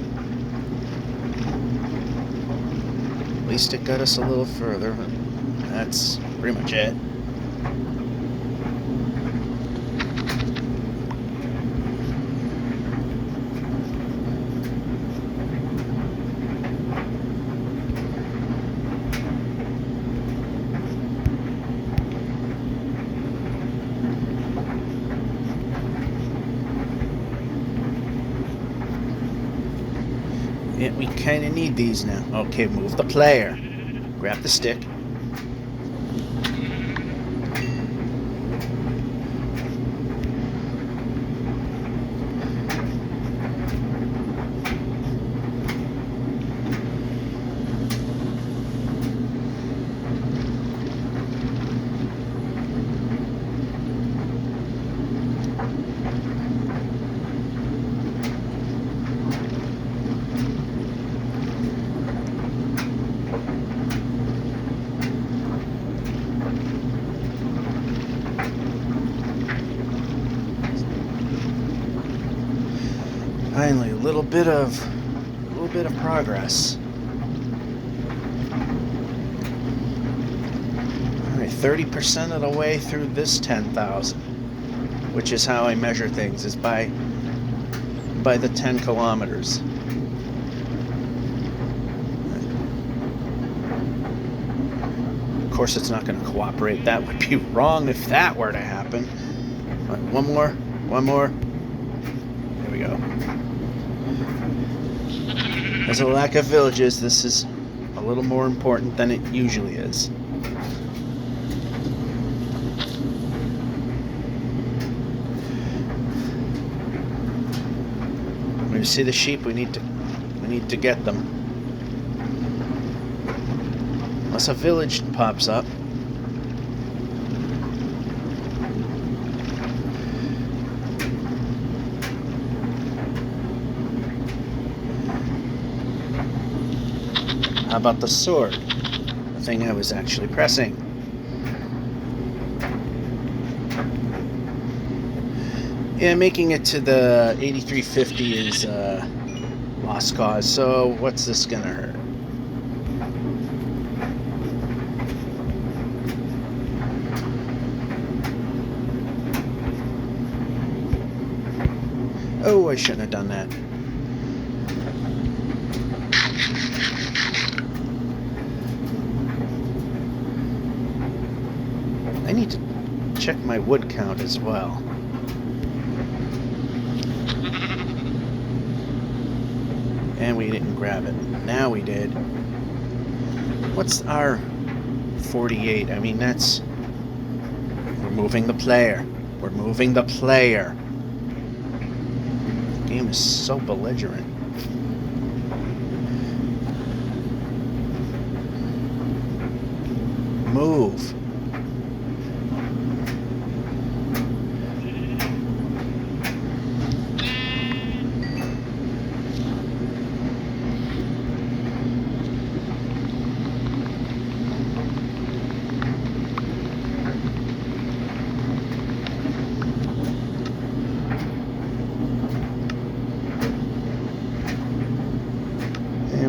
At least it got us a little further. That's pretty much it. Yeah, we kind of need these now. Okay, move the player. Grab the stick. Finally, a little bit of progress. All right, 30% of the way through this 10,000, which is how I measure things, is by the 10 kilometers. Of course, it's not going to cooperate. That would be wrong if that were to happen. All right, one more. There we go. As a lack of villages, this is a little more important than it usually is. When you see the sheep, we need to get them. Unless a village pops up. How about the sword? The thing I was actually pressing. Yeah, making it to the 8350 is lost cause, so what's this gonna hurt? Oh, I shouldn't have done that. I need to check my wood count as well. And we didn't grab it. Now we did. What's our 48? I mean, that's... We're moving the player. We're moving the player. The game is so belligerent. Move.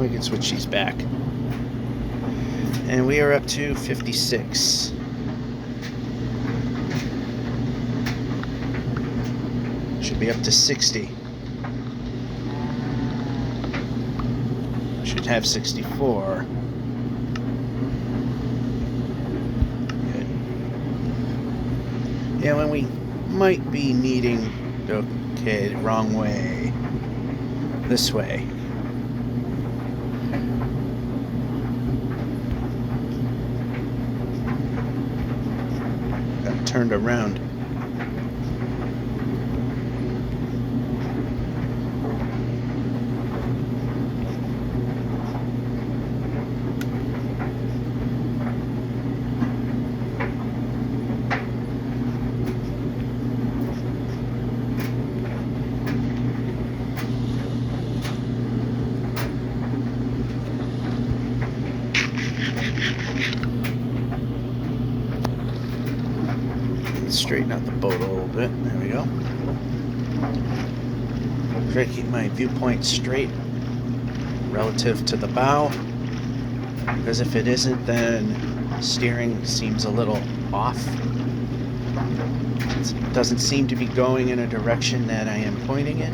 We can switch these back. And we are up to 56. Should be up to 60. Should have 64. Good. Yeah, when we might be needing... Okay, wrong way. This way. Turned around. Straighten out the boat a little bit. There we go. Try to keep my viewpoint straight relative to the bow, because if it isn't, then steering seems a little off. It doesn't seem to be going in a direction that I am pointing in.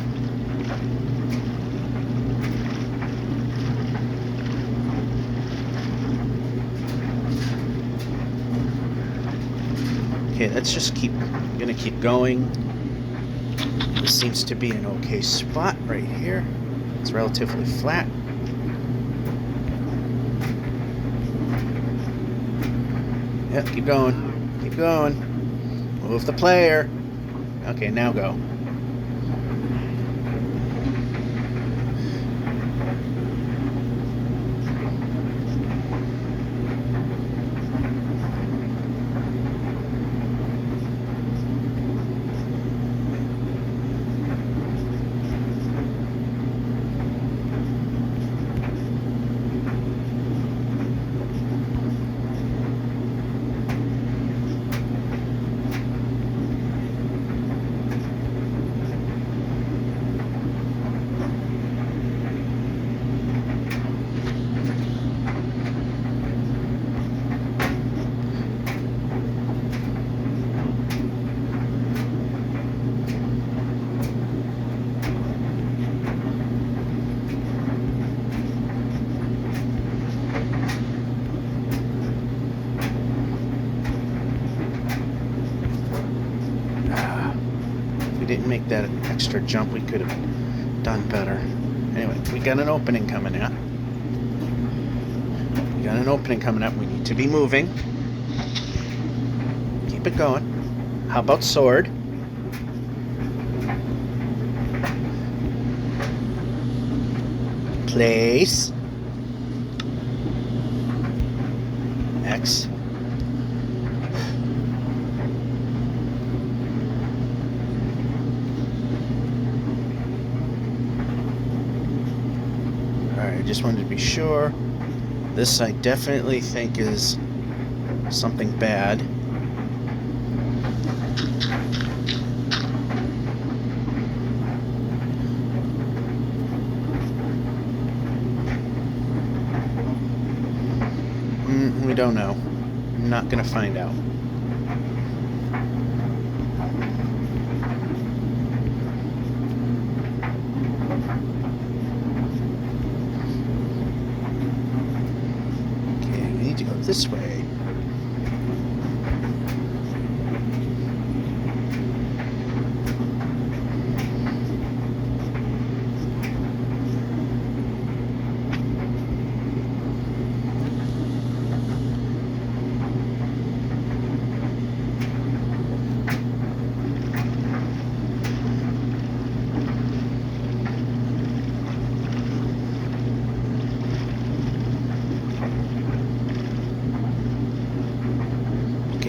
Okay, let's just gonna keep going. This seems to be an okay spot right here. It's relatively flat. Yep, keep going. Keep going. Move the player. Okay, now go. Didn't make that extra jump, we could have done better. Anyway, we got an opening coming up. We got an opening coming up. We need to be moving. Keep it going. How about sword? Place. X. I just wanted to be sure. This I definitely think is something bad. We don't know. I'm not gonna find out. To go this way.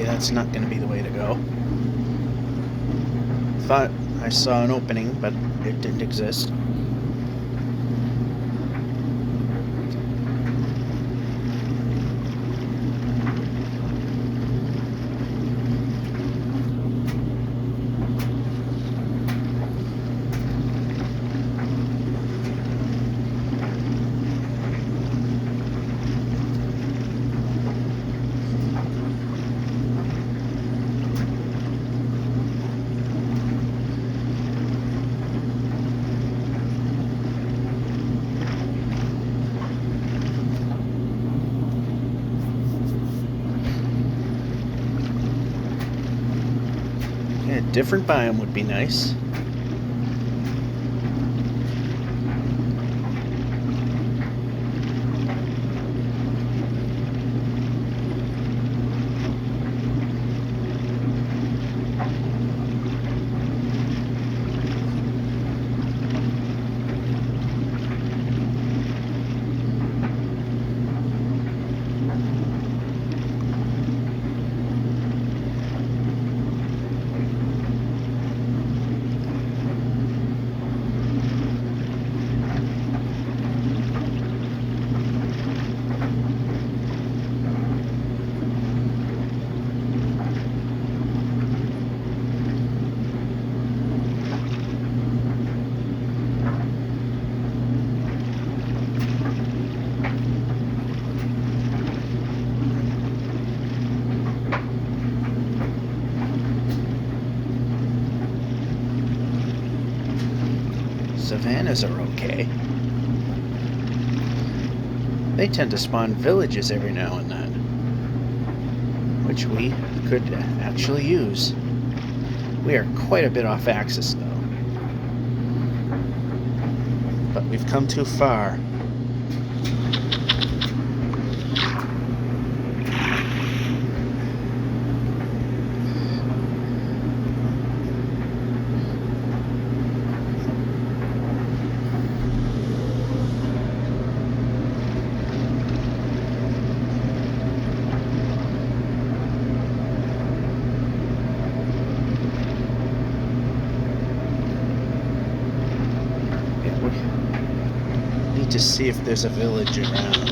That's not going to be the way to go. Thought I saw an opening, but it didn't exist. A different biome would be nice. Savannas are okay. They tend to spawn villages every now and then, which we could actually use. We are quite a bit off axis, though. But we've come too far. To see if there's a village around.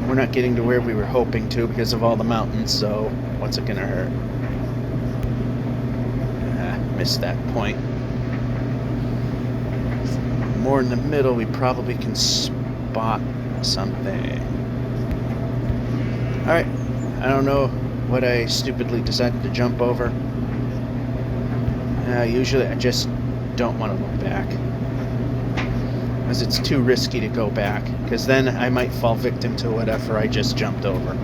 We're not getting to where we were hoping to because of all the mountains, so what's it gonna hurt? Missed that point. More in the middle, we probably can spot something. Alright, I don't know what I stupidly decided to jump over. Usually I just don't want to look back, because it's too risky to go back, because then I might fall victim to whatever I just jumped over.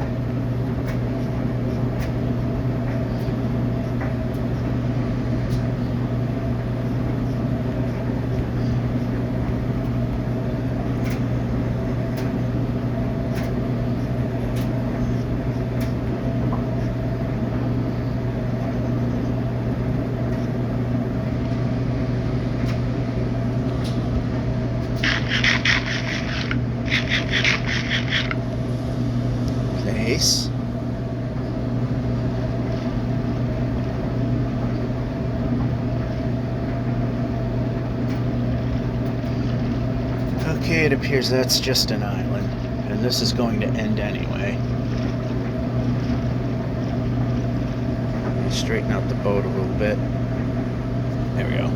Okay, it appears that's just an island, and this is going to end anyway. Straighten out the boat a little bit. There we go.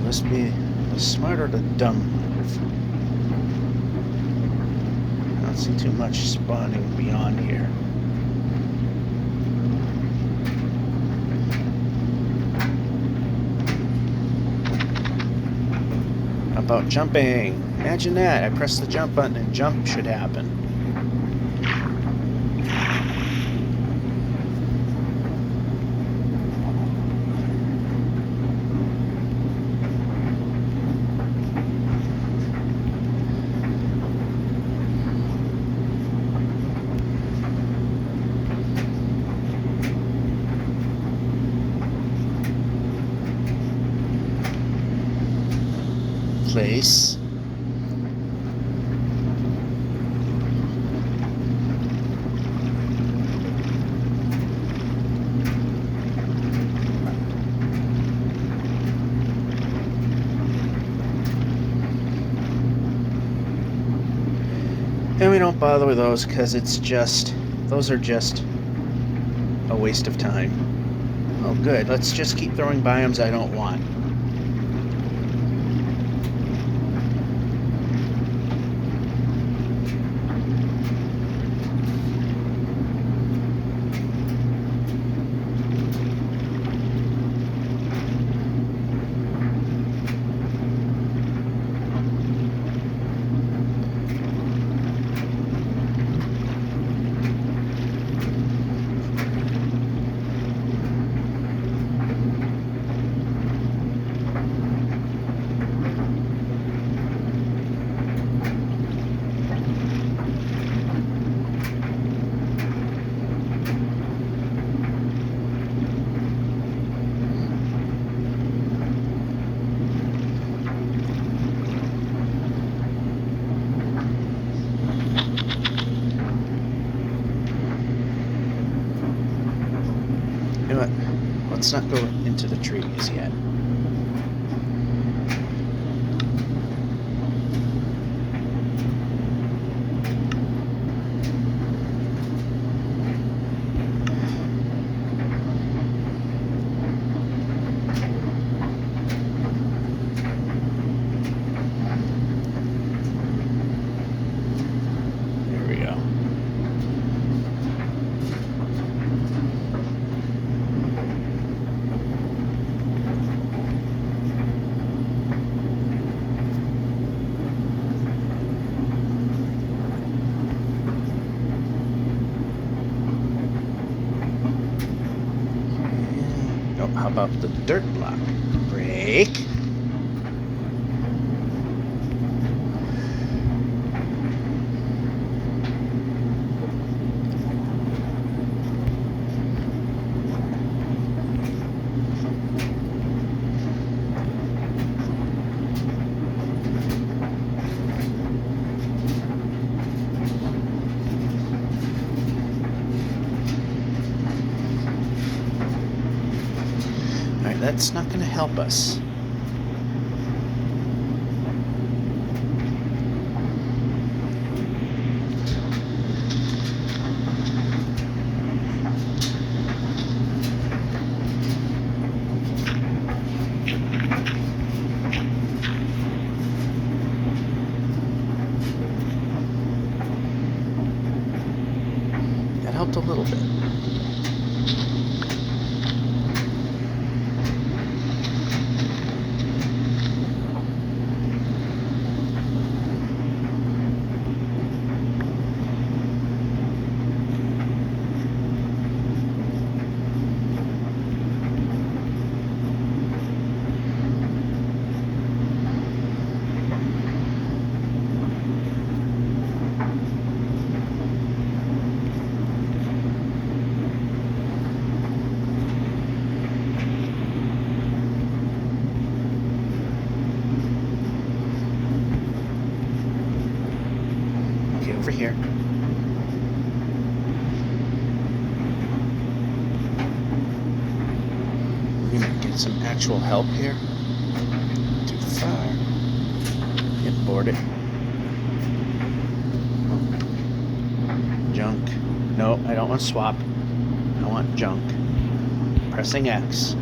Must be the smart or the dumb move. see too much spawning beyond here. How about jumping? Imagine that. I press the jump button and jump should happen. Place. And we don't bother with those because those are just a waste of time. Oh good, let's just keep throwing biomes I don't want. You know what? Let's not go into the trees yet. There we go. Oh, how about the dirt block? Break. Alright, that's not going to help us. That helped a little bit. Okay, over here. We're gonna get some actual help here. Too far. Get boarded. Junk. No, I don't want swap. I want junk. Pressing X.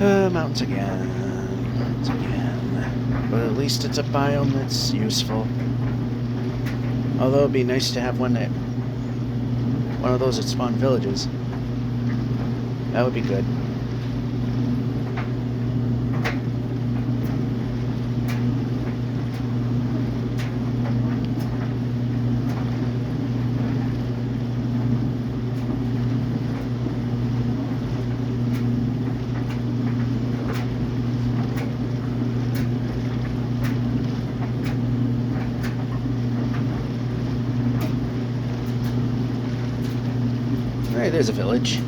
Mountains again. Mountains again. But at least it's a biome that's useful. Although it'd be nice to have one of those that spawn villages. That would be good. Right, there's a village.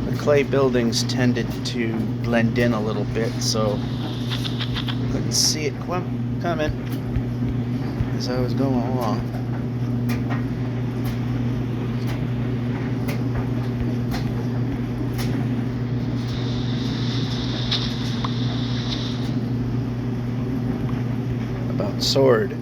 The clay buildings tended to blend in a little bit, so couldn't see it coming as I was going along. Sword.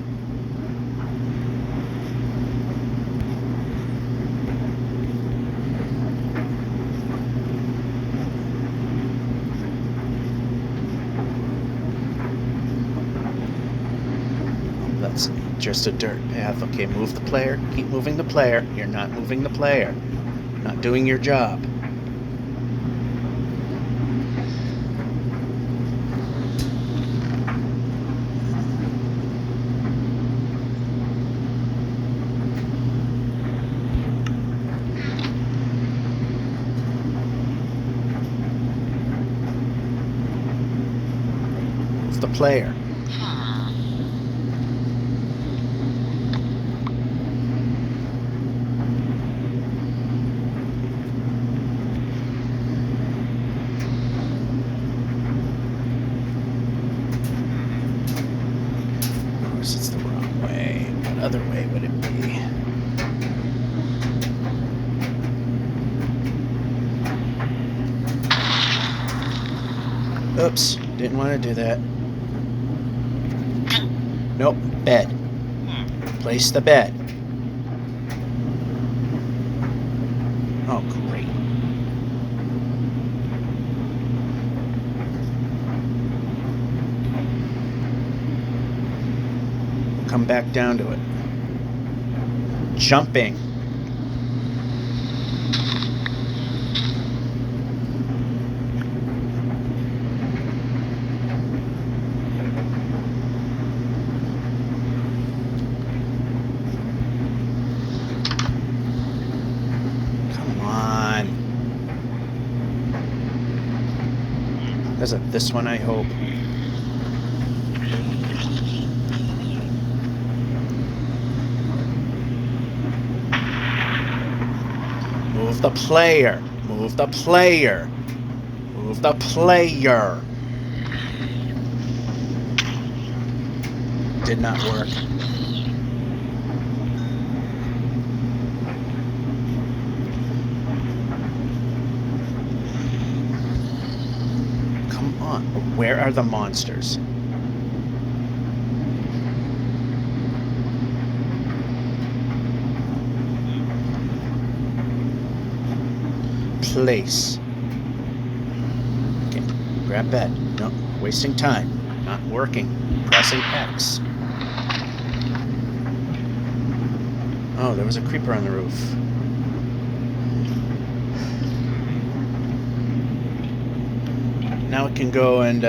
That's just a dirt path. Okay, move the player. Keep moving the player. You're not moving the player. Not doing your job. The player. Of course, it's the wrong way. What other way would it be? Oops, didn't want to do that. Nope, bed. Place the bed. Oh, great. Come back down to it. Jumping. Isn't this one, I hope? Move the player. Move the player. Move the player. Did not work. Where are the monsters? Place. Okay, grab bed. No, wasting time. Not working. Pressing X. Oh, there was a creeper on the roof. Now it can go and,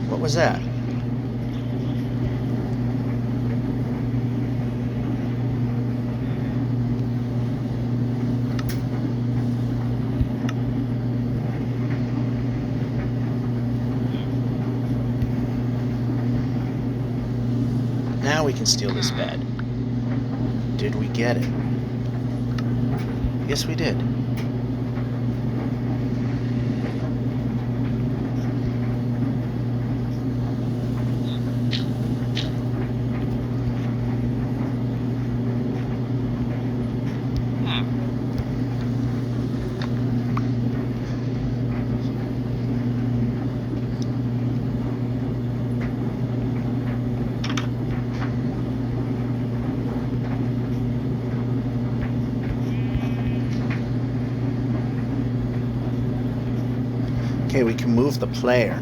what was that? Now we can steal this bed. Did we get it? Yes, we did. Okay, we can move the player.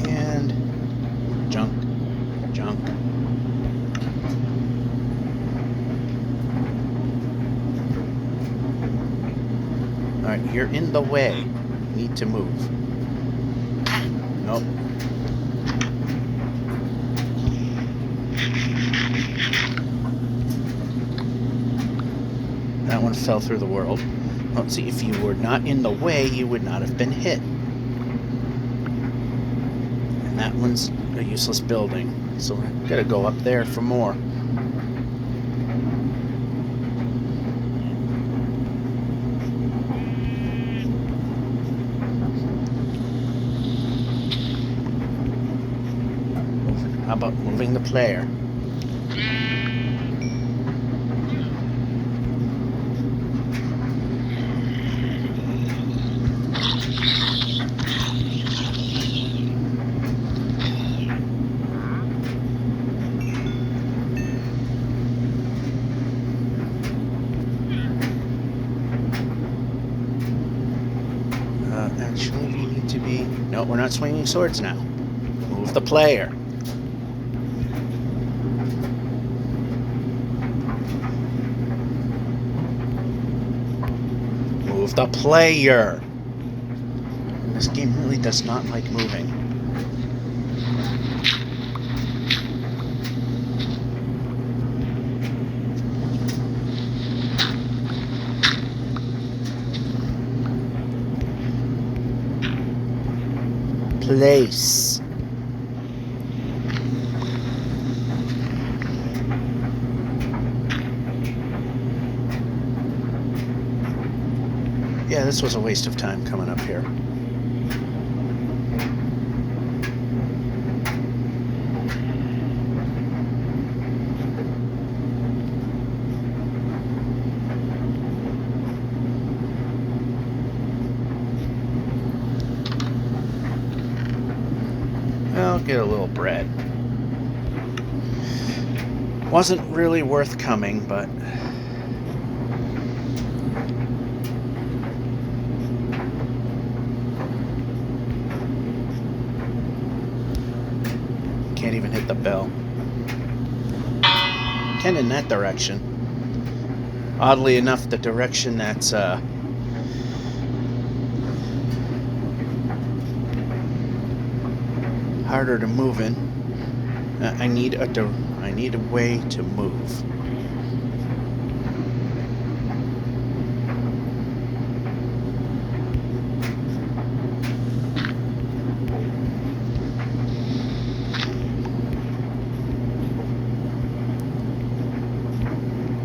And junk, junk. Alright, you're in the way. Need to move. Nope. That one fell through the world. Let's see, if you were not in the way, you would not have been hit. And that one's a useless building. So we're gonna go up there for more. How about moving the player? Actually, we need to be... No, we're not swinging swords now. Move the player. Move the player. This game really does not like moving. Place. Yeah, this was a waste of time coming up here. I'll get a little bread. Wasn't really worth coming, but... Can't even hit the bell. Can in that direction. Oddly enough, the direction that's harder to move in. I need a way to move.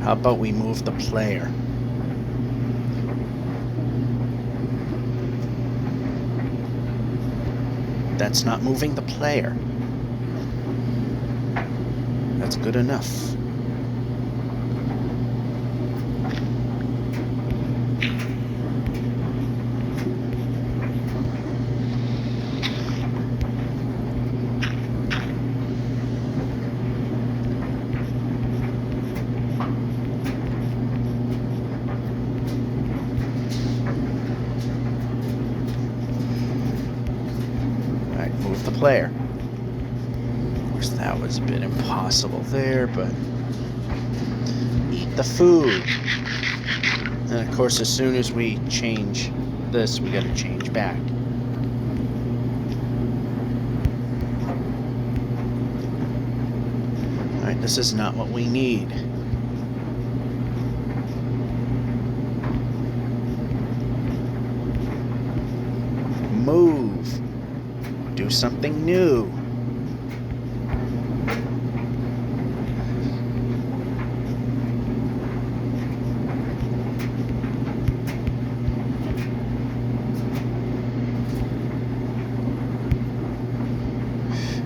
How about we move the player? That's not moving the player. That's good enough. The player. Of course, that was a bit impossible there, but eat the food. And of course, as soon as we change this, we gotta change back. Alright, this is not what we need. Move. Do something new.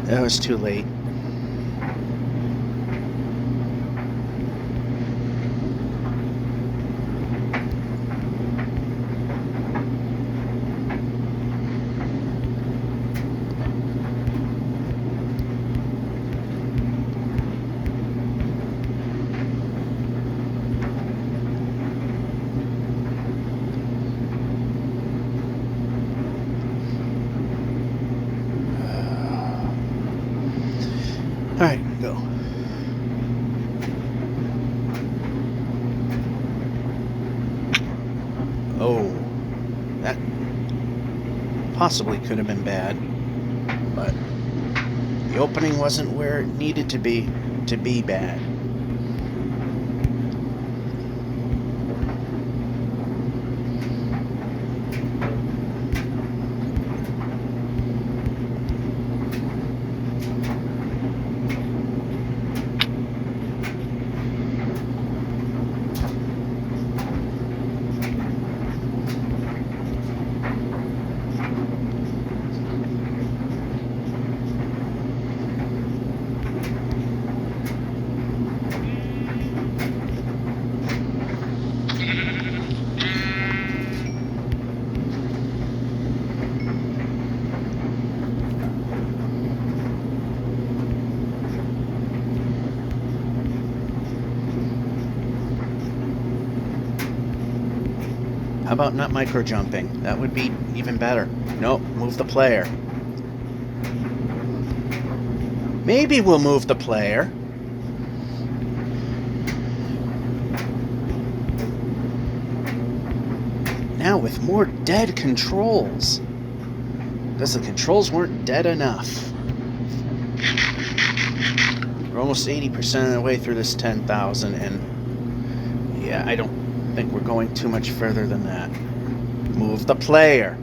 That was too late. possibly could have been bad, but the opening wasn't where it needed to be bad. How about not micro jumping? That would be even better. Nope, move the player. Maybe we'll move the player. Now with more dead controls. Because the controls weren't dead enough. We're almost 80% of the way through this 10,000, and yeah, I don't think we're going too much further than that. Move the player.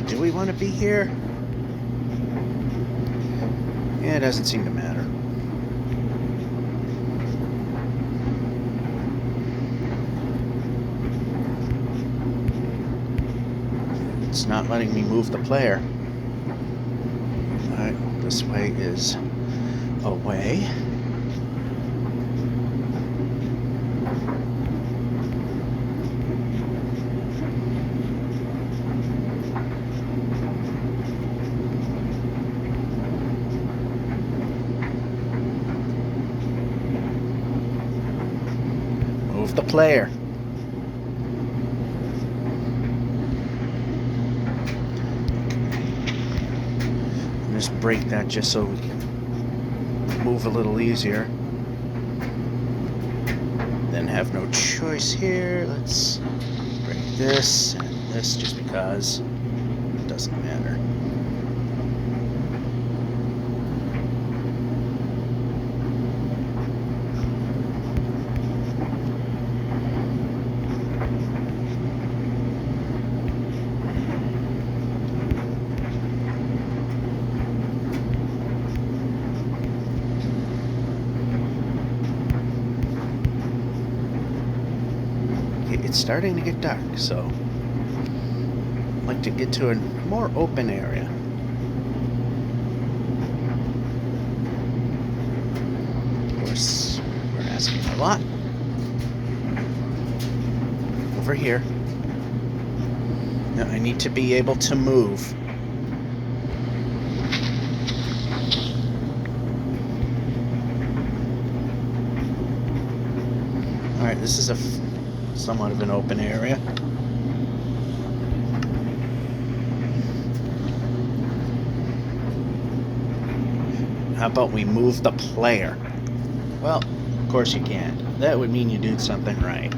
Do we want to be here? Yeah, it doesn't seem to matter. It's not letting me move the player. Alright, this way is away. Move the player. Just break that just so we can move a little easier. Then have no choice here. Let's break this and this just because it doesn't matter. It's starting to get dark, so I'd like to get to a more open area. Of course, we're asking a lot. Over here. Now I need to be able to move. Alright, this is somewhat of an open area. How about we move the player? Well, of course you can't. That would mean you did something right.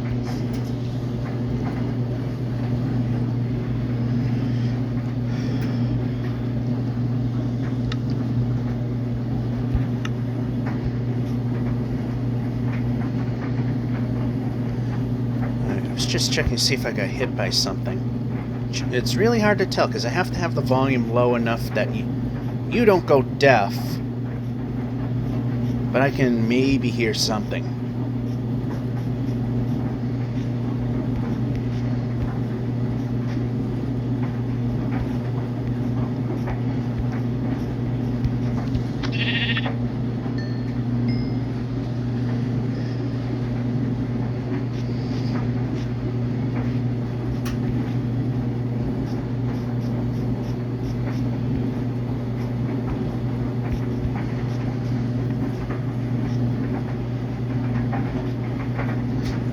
Just checking to see if I got hit by something. It's really hard to tell because I have to have the volume low enough that you don't go deaf, but I can maybe hear something.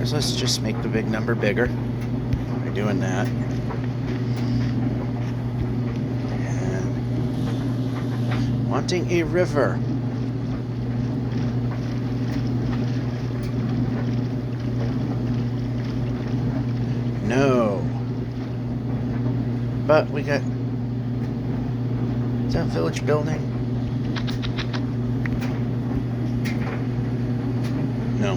So let's just make the big number bigger by doing that. And Wanting a river. No. But we got... Is that village building? No.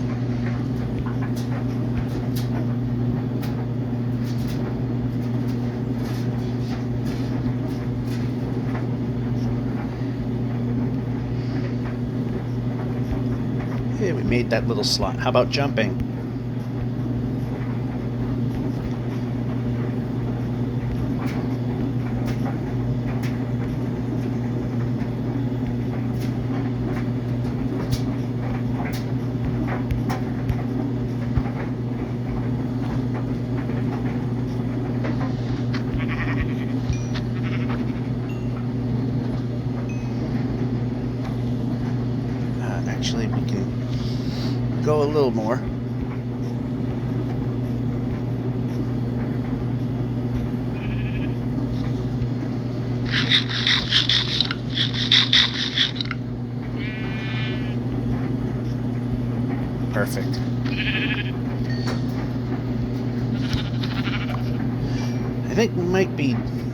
Hey, we made that little slot. How about jumping? Actually, we can go a little more. Perfect. I think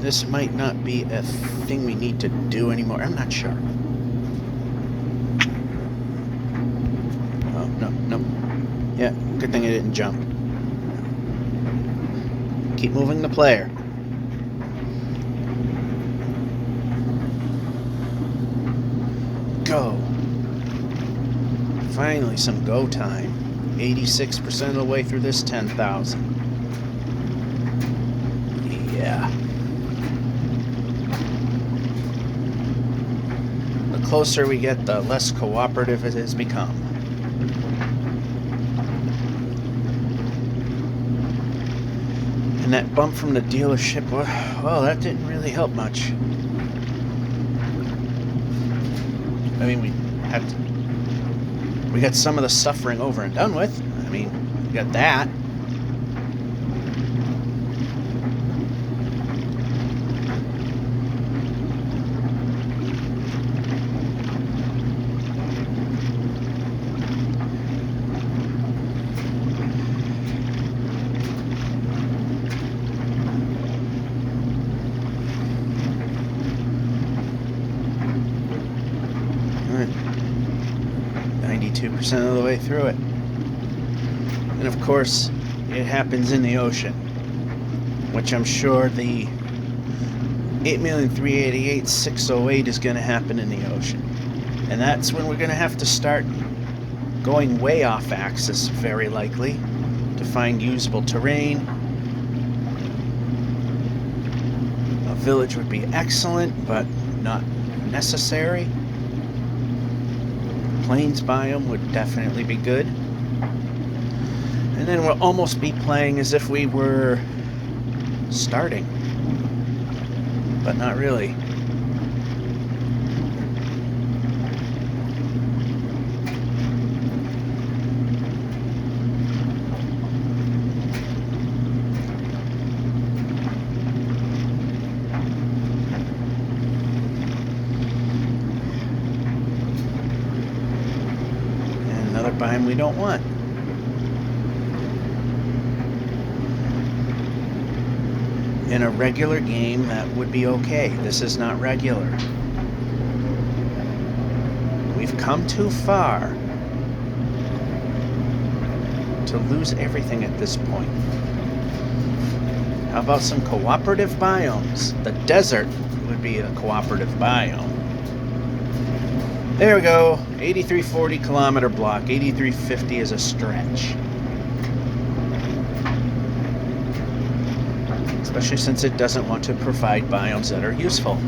this might not be a thing we need to do anymore. I'm not sure. No. Yeah, good thing I didn't jump. Keep moving the player. Go. Finally, some go time. 86% of the way through this 10,000. Yeah. The closer we get, the less cooperative it has become. And that bump from the dealership, well, that didn't really help much. I mean, we got some of the suffering over and done with. I mean, we got that. All right. 92% of the way through it. And of course, it happens in the ocean, which I'm sure the 8,388,608 is going to happen in the ocean. And that's when we're going to have to start going way off axis, very likely, to find usable terrain. A village would be excellent, but not necessary. Plains biome would definitely be good. And then we'll almost be playing as if we were starting. But not really. And another biome we don't want. In a regular game, that would be okay. This is not regular. We've come too far to lose everything at this point. How about some cooperative biomes? The desert would be a cooperative biome. There we go. 8340 kilometer block. 8350 is a stretch. Especially since it doesn't want to provide biomes that are useful.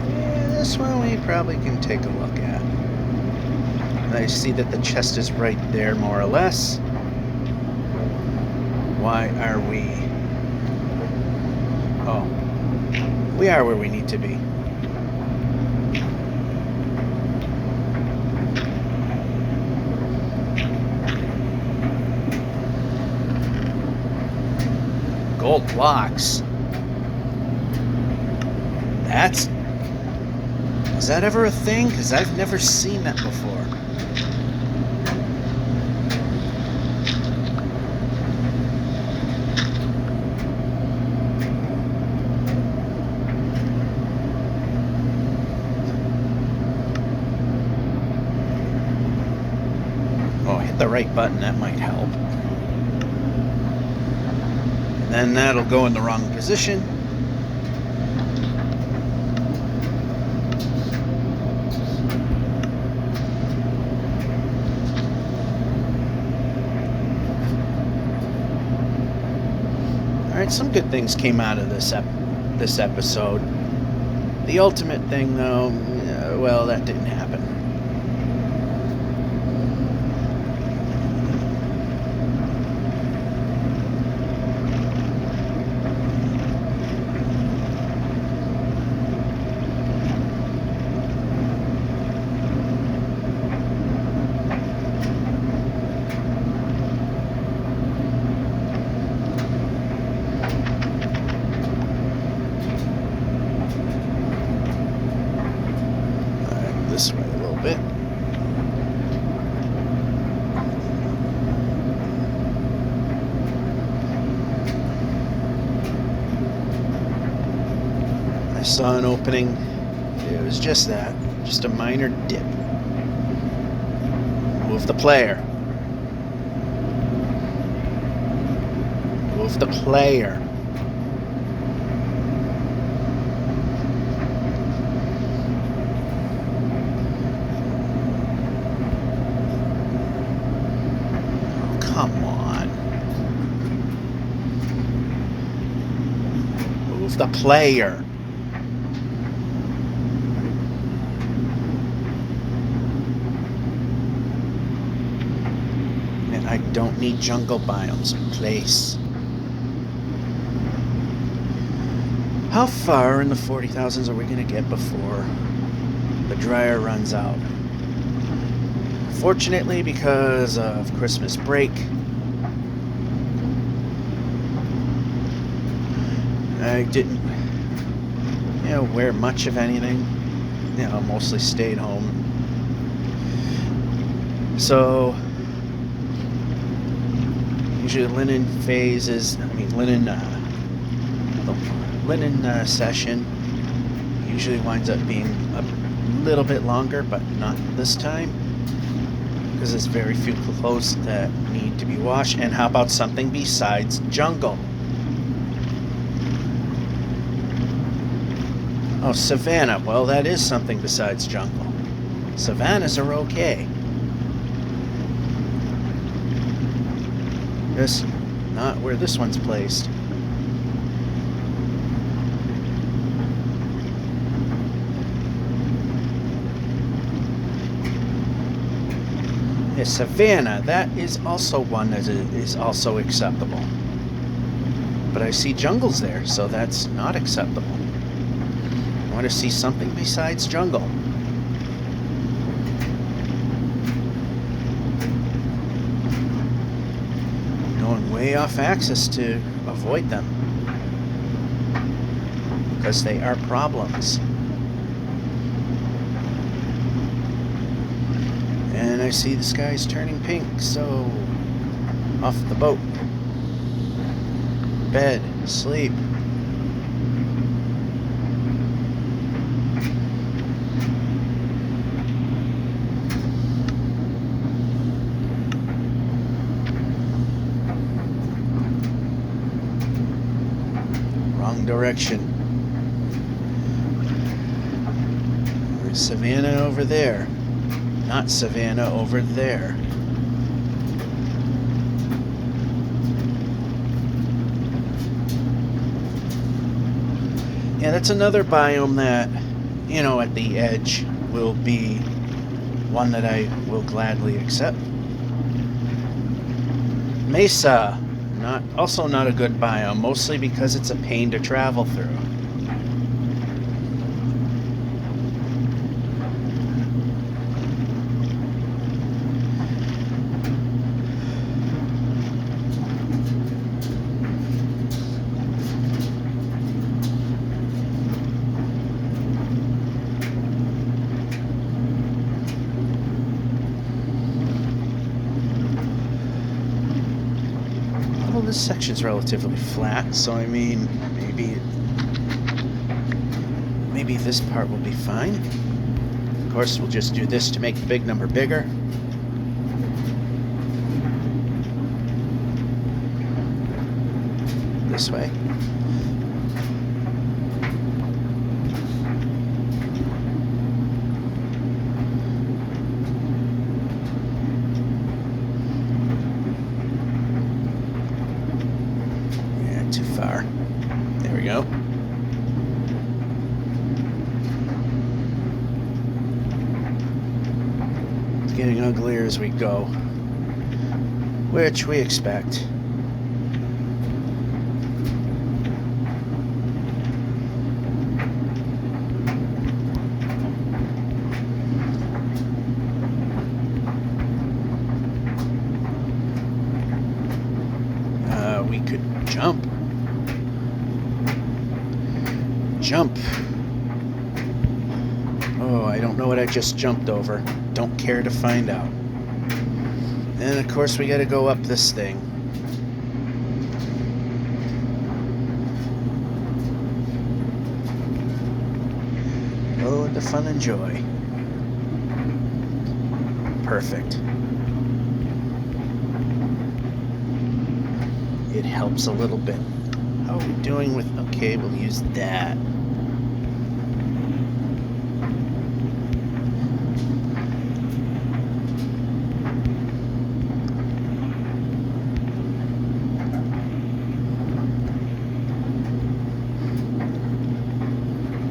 Yeah, this one we probably can take a look at. I see that the chest is right there, more or less. Why are we... Oh, we are where we need to be. Gold blocks. Is that ever a thing? Because I've never seen that before. Oh, hit the right button, that might help. And then that'll go in the wrong position. Alright, some good things came out of this episode. The ultimate thing, though, well, that didn't happen. This way a little bit. I saw an opening. It was just that. Just a minor dip. Move the player. Move the player. Come on. Move the player. And I don't need jungle biomes in place. How far in the 40,000s are we going to get before the dryer runs out? Fortunately, because of Christmas break, I didn't, wear much of anything. Mostly stayed home. So, usually the linen session usually winds up being a little bit longer, but not this time. Because there's very few clothes that need to be washed. And how about something besides jungle? Oh, savanna. Well, that is something besides jungle. Savannas are okay. Just not where this one's placed. Savannah, that is also one that is also acceptable. But I see jungles there, so that's not acceptable. I want to see something besides jungle. Going way off axis to avoid them. Because they are problems. And I see the sky's turning pink, so off the boat. Bed, sleep. Wrong direction. There's Savannah over there. Not Savannah over there. Yeah, that's another biome that, at the edge will be one that I will gladly accept. Mesa, also not a good biome, mostly because it's a pain to travel through. this section's relatively flat, so I mean, maybe this part will be fine. Of course, we'll just do this to make the big number bigger. This way. Yeah, too far. There we go. It's getting uglier as we go, which we expect. We could jump. Jump. Oh, I don't know what I just jumped over. Don't care to find out. And of course we gotta go up this thing. Oh, the fun and joy. Perfect. It helps a little bit. How are we doing with... Okay, we'll use that.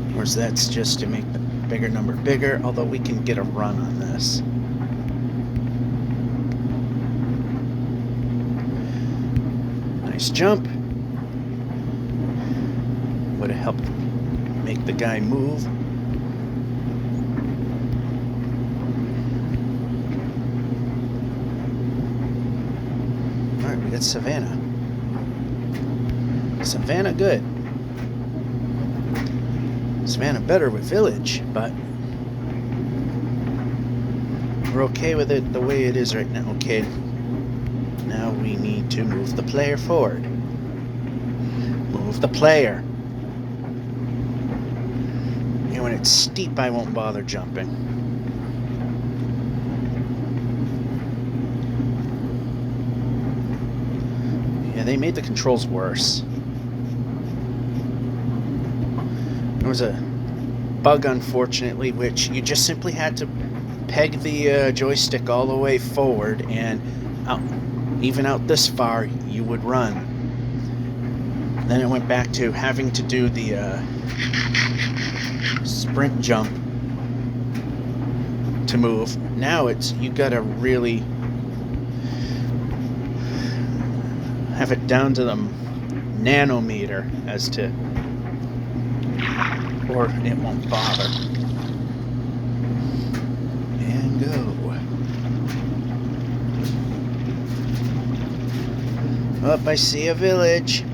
Of course, that's just to make the bigger number bigger, although we can get a run on this. Nice jump. Would have helped make the guy move. Alright, we got Savannah. Savannah good. Savannah better with Village, but we're okay with it the way it is right now. Okay, now we need to move the player forward. Move the player. And when it's steep, I won't bother jumping. Yeah, they made the controls worse. There was a bug, unfortunately, which you just simply had to peg the joystick all the way forward, and even out this far, you would run. Then it went back to having to do the sprint jump to move. Now it's, you gotta really have it down to the nanometer as to, or it won't bother. And go. Up, I see a village.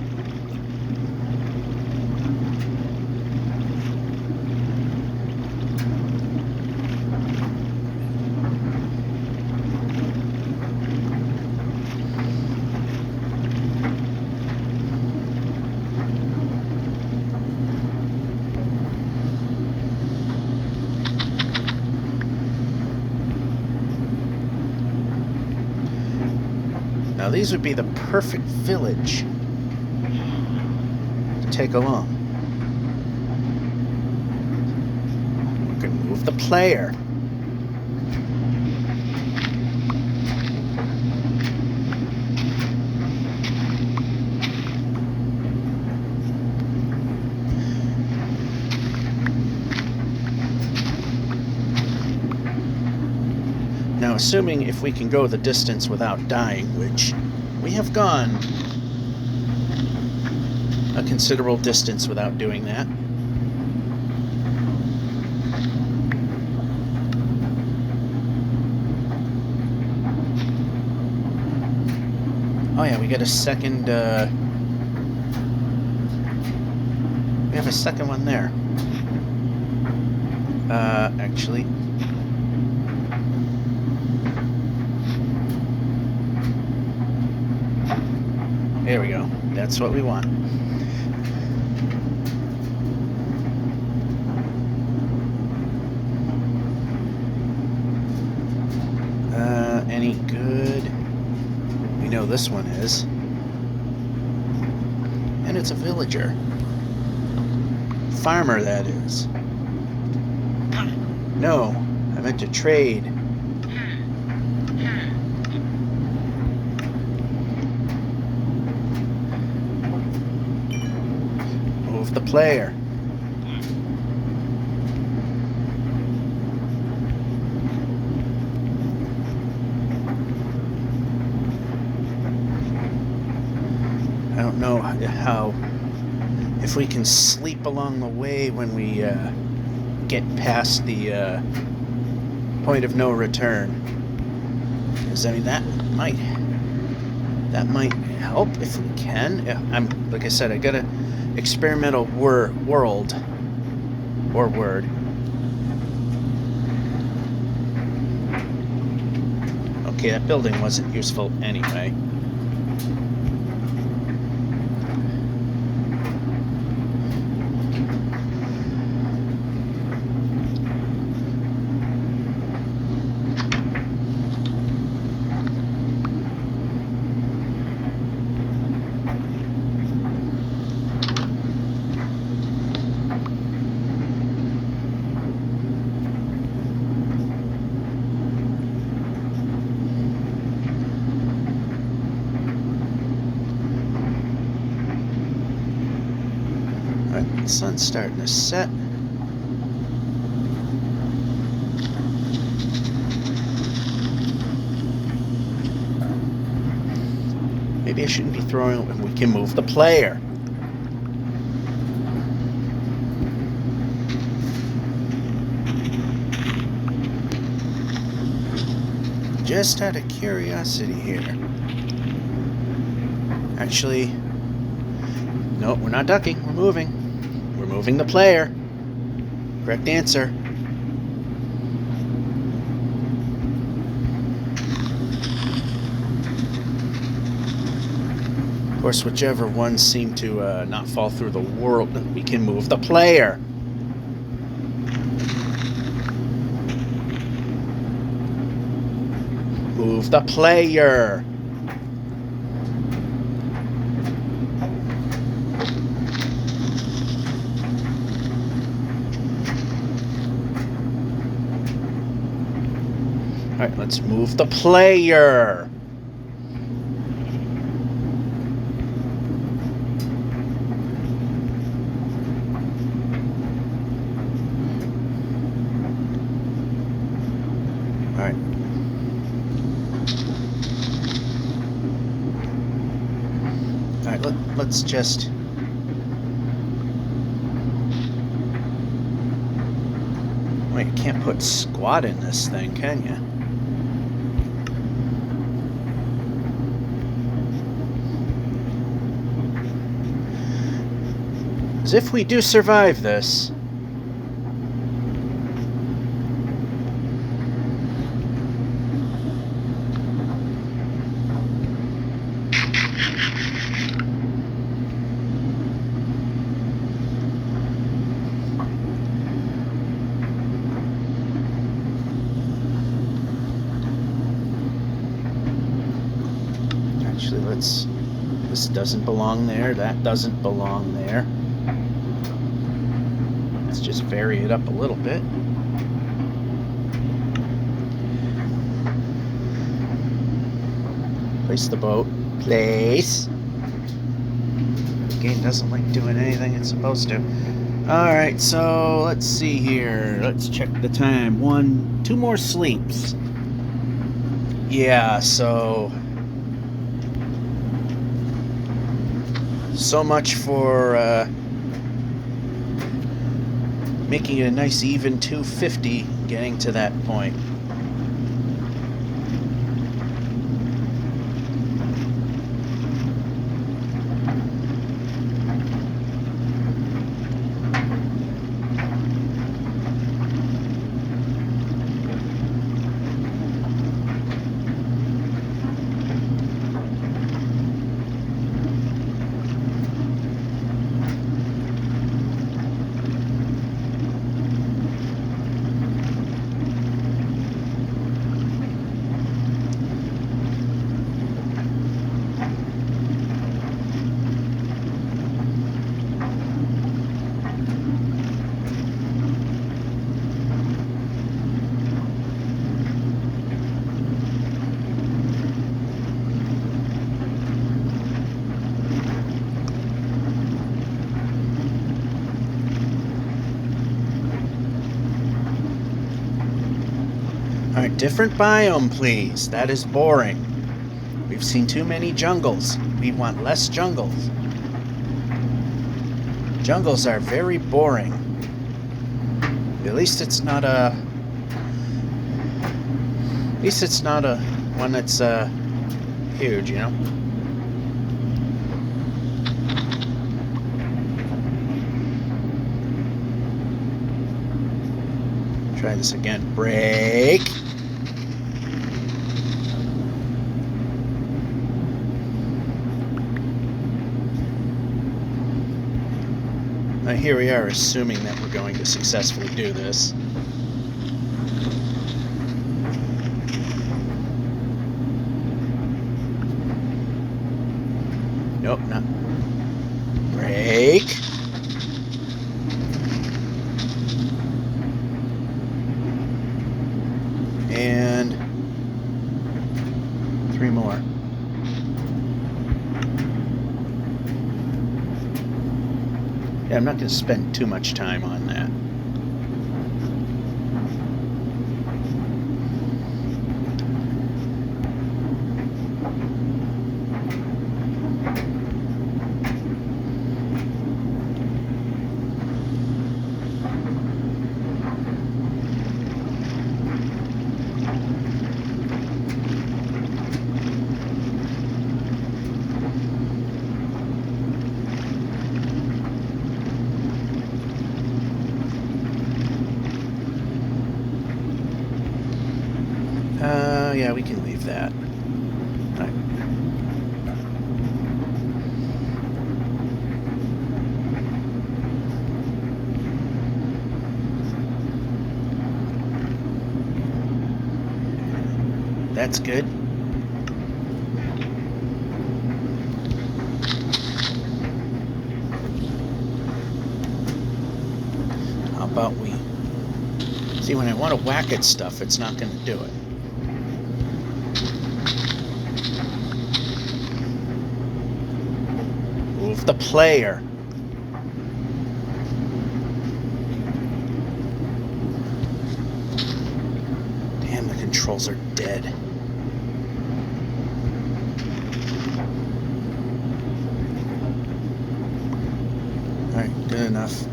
Now these would be the perfect village to take along. We can move the player. Now, assuming if we can go the distance without dying, which we have gone a considerable distance without doing that. Oh yeah, we got a second, we have a second one there. Actually... There we go. That's what we want. Any good? We know this one is. And it's a villager. Farmer, that is. No, I meant to trade. Move the player. I don't know how, if we can sleep along the way when we get past the point of no return. Because I mean that might help if we can. I'm like I said, I got a experimental world or word. Okay, that building wasn't useful anyway. The sun's starting to set. Maybe I shouldn't be throwing it when we can move the player. Just out of curiosity here. Actually, no, we're not ducking, we're moving. We're moving the player. Correct answer. Of course, whichever ones seem to not fall through the world, we can move the player. Move the player. Alright, let's move the player. Alright. Alright, let's just... Wait, you can't put squat in this thing, can you? As if we do survive this. Actually, let's... This doesn't belong there, that doesn't belong there. Let's just vary it up a little bit. Place the boat. Place. The game doesn't like doing anything it's supposed to. Alright, so let's see here. Let's check the time. 2 more sleeps. Yeah, so much for making it a nice even 250 getting to that point. Alright, different biome, please. That is boring. We've seen too many jungles. We want less jungles. Jungles are very boring. At least it's not a... At least it's not a one that's huge, you know? Try this again. Brake. Now here we are, assuming that we're going to successfully do this. Nope, not. Brake. And 3 more. Yeah, I'm not going to spend too much time on that. Yeah, we can leave that. All right. That's good. How about we... See, when I want to whack at stuff, it's not going to do it. Move the player. Damn, the controls are dead. Alright, good enough.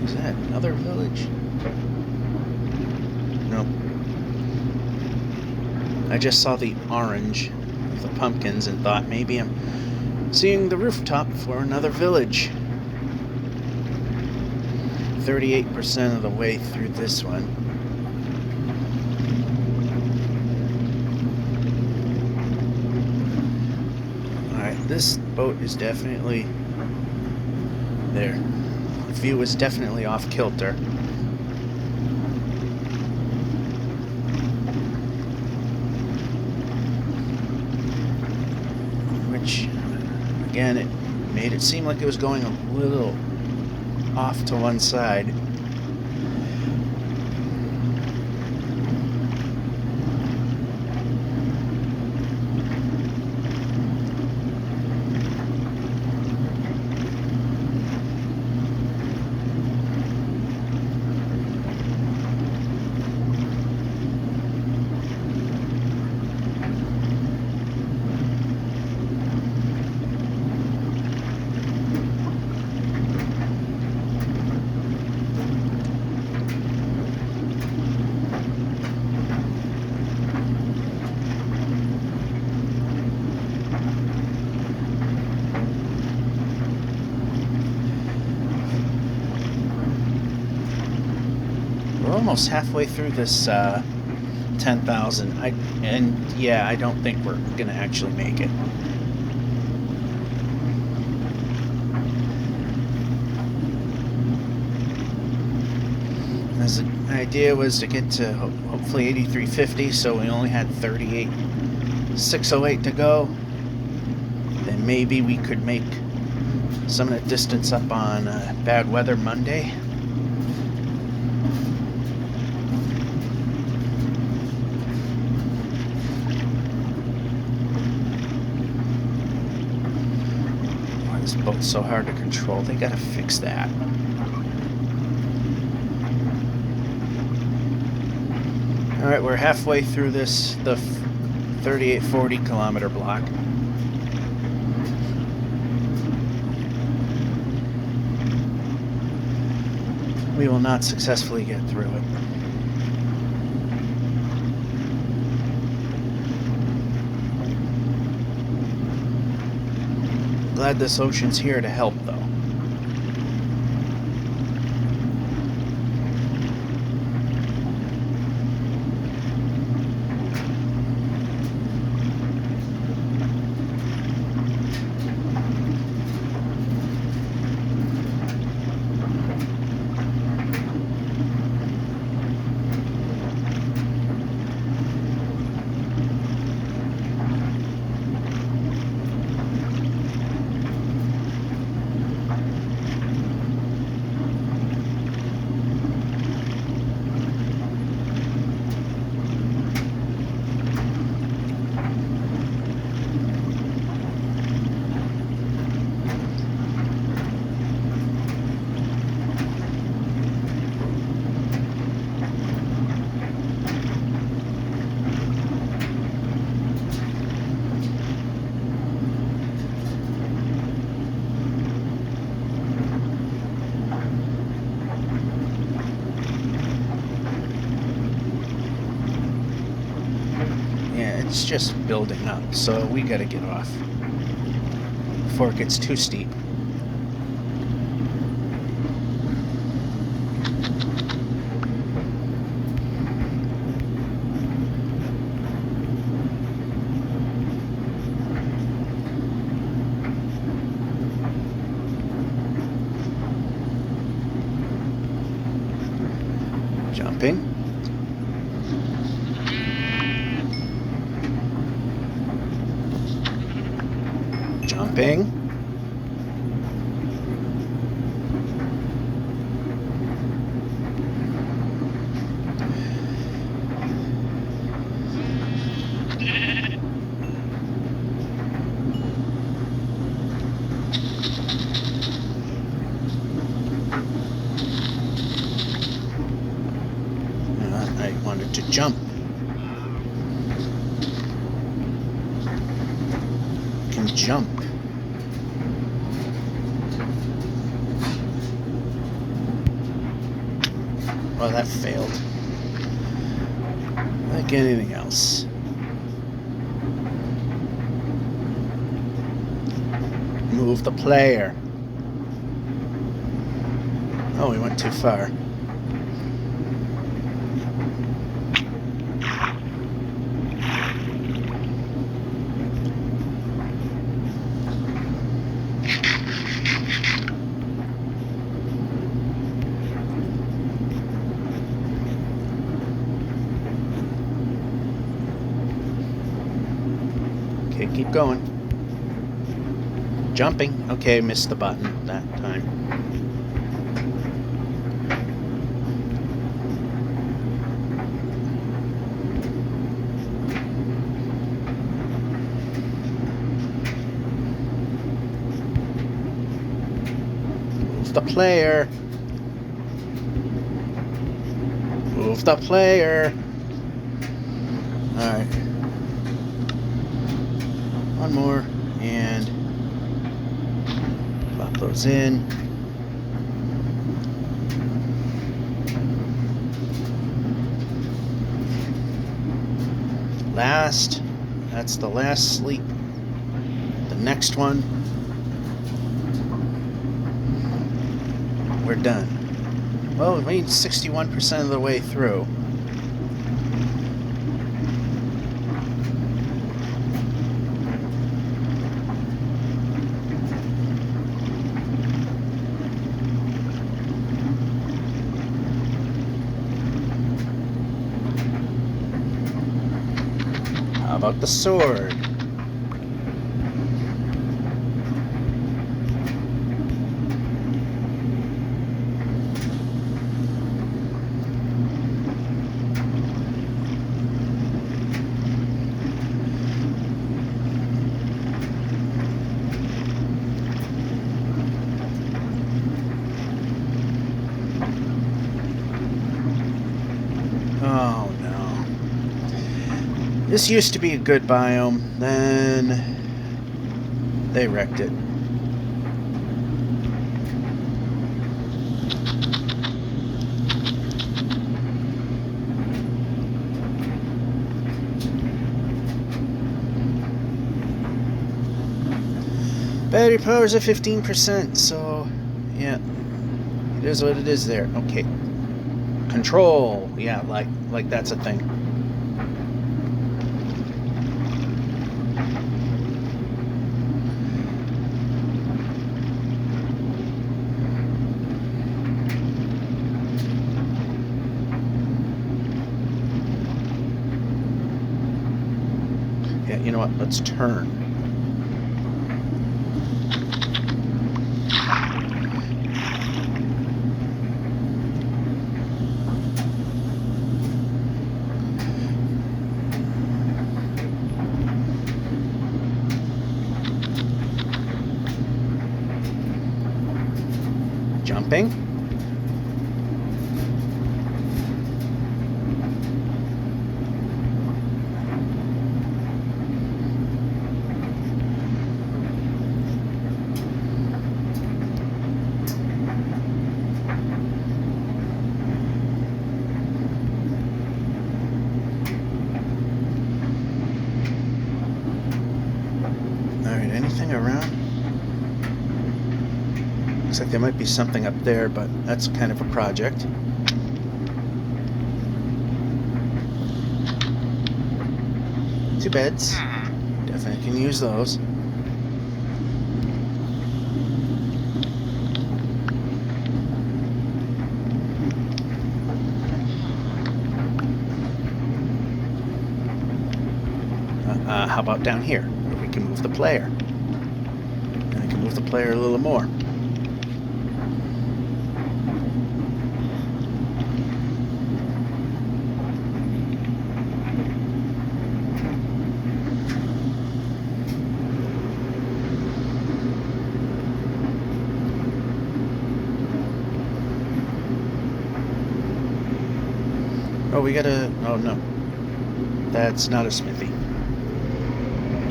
Is that another village? Nope. I just saw the orange of the pumpkins and thought maybe I'm seeing the rooftop for another village. 38% of the way through this one. Alright, this boat is definitely there. View is definitely off kilter. Which, again, it made it seem like it was going a little off to one side. We're almost halfway through this 10,000. Yeah, I don't think we're gonna actually make it. The idea was to get to hopefully 8350, so we only had 38 6:08 to go. Then maybe we could make some of the distance up on Bad Weather Monday. Why is this boat so hard to control? They gotta fix that. Alright, we're halfway through the 3840 kilometer block. We will not successfully get through it. Glad this ocean's here to help, though. It's just building up, so we gotta get off before it gets too steep. Jumping. Jumping. I wanted to jump. Can jump. Well, that failed. Like anything else. Move the player. Oh, we went too far. Okay, keep going. Jumping. Okay, missed the button that time. Move the player. Move the player. Alright. One more, and plop those in. Last, that's the last sleep. The next one, we're done. Well, we made 61% of the way through. about the sword? Oh no. This used to be a good biome, then they wrecked it. Battery power is at 15%, so yeah, it is what it is there. Okay. Control, yeah, like that's a thing. Yeah, you know what? Let's turn. Jumping. Alright, anything around? Looks like there might be something up there, but that's kind of a project. Two beds. Definitely can use those. How about down here, where we can move the player? And I can move the player a little more. Oh, we gotta... Oh, no. That's not a smithy.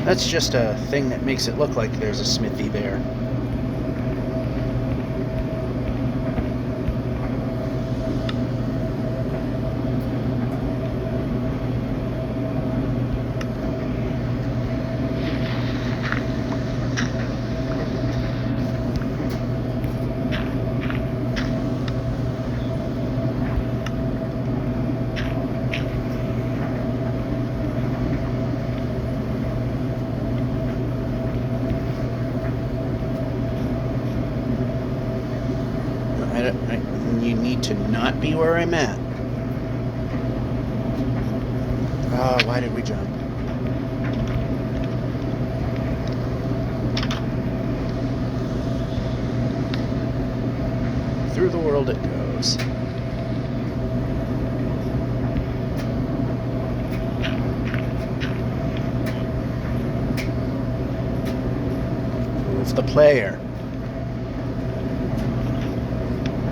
That's just a thing that makes it look like there's a smithy there. You need to not be where I'm at. Oh, why did we jump? Through the world it goes. Move the player.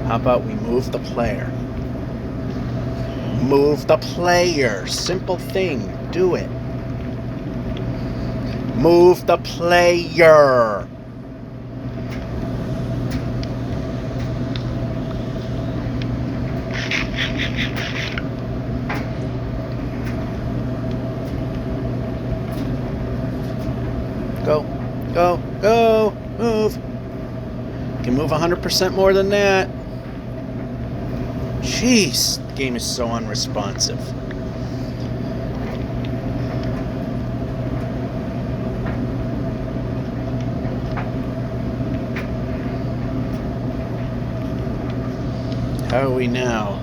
How about we move the player? Move the player. Simple thing. Do it. Move the player. Go. Go. Go. Move. You can move 100% more than that. Jeez, the game is so unresponsive. How are we now?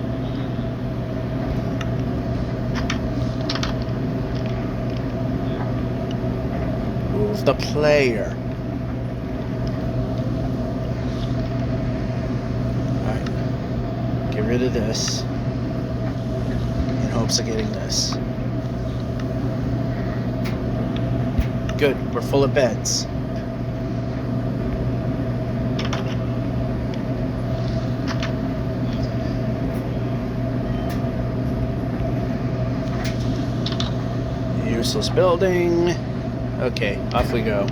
Move the player. Alright. Get rid of this. In hopes of getting this. Good. We're full of beds. Useless building. Okay, off we go.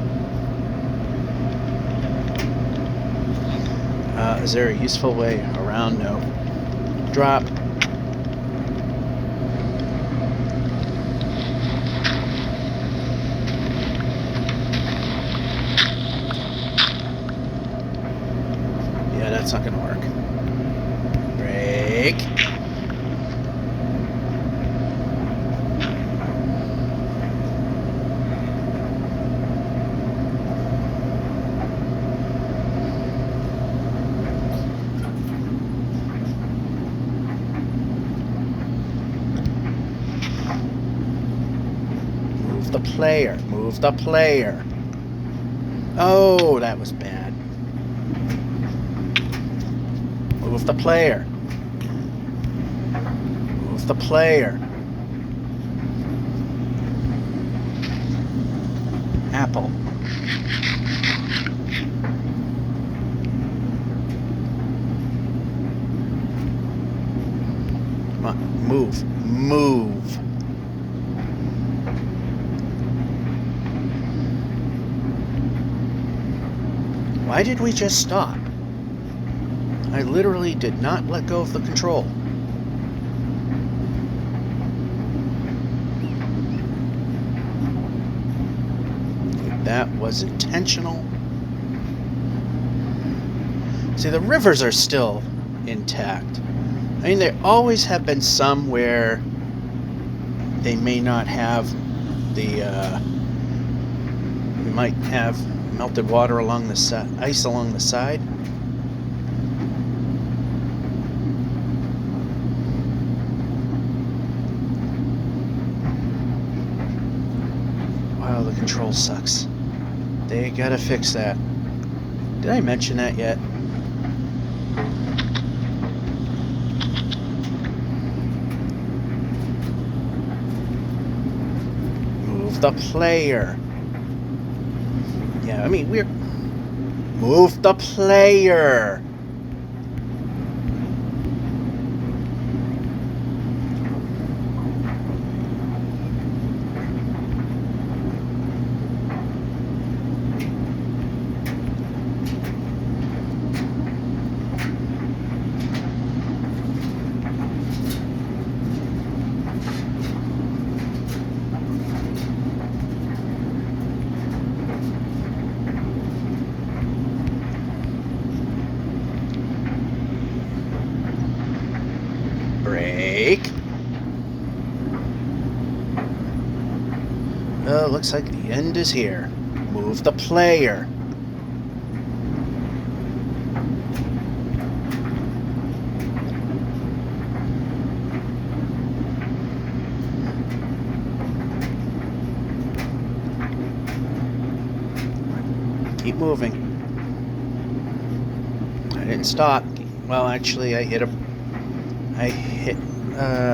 Is there a useful way around? No. Drop. Yeah, that's not gonna work. Brake. Player. Move the player. Oh, that was bad. Move the player. Move the player. Apple. Come on, move. Move. Why did we just stop? I literally did not let go of the control. That was intentional. See, the rivers are still intact. I mean, there always have been some where they may not have the, we might have melted water along the side, ice along the side. Wow, the control sucks. They gotta fix that. Did I mention that yet? Move the player. Yeah, I mean, we're... Move the player! Break. Well, looks like the end is here. Move the player. Keep moving. I didn't stop. Well, actually, I hit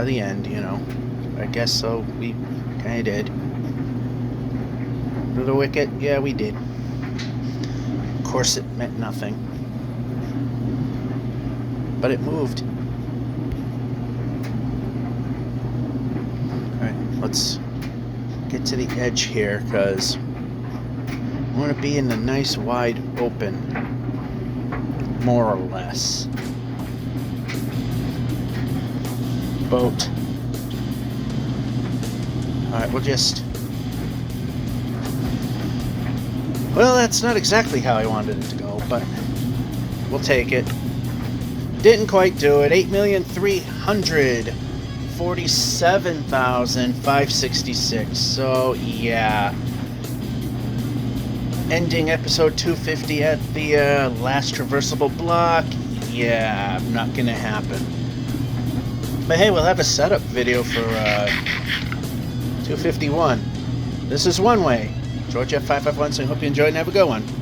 the end, you know. I guess so. We kind of did. Through the wicket? Yeah, we did. Of course, it meant nothing. But it moved. Alright, let's get to the edge here, because I want to be in the nice wide open. More or less. Boat. Alright, we'll just... Well, that's not exactly how I wanted it to go, but we'll take it. Didn't quite do it. 8,347,566. So, yeah. Ending episode 250 at the last traversable block. Yeah, not gonna happen. But hey, we'll have a setup video for 251. This is one way. George F551 saying, hope you enjoyed and have a good one.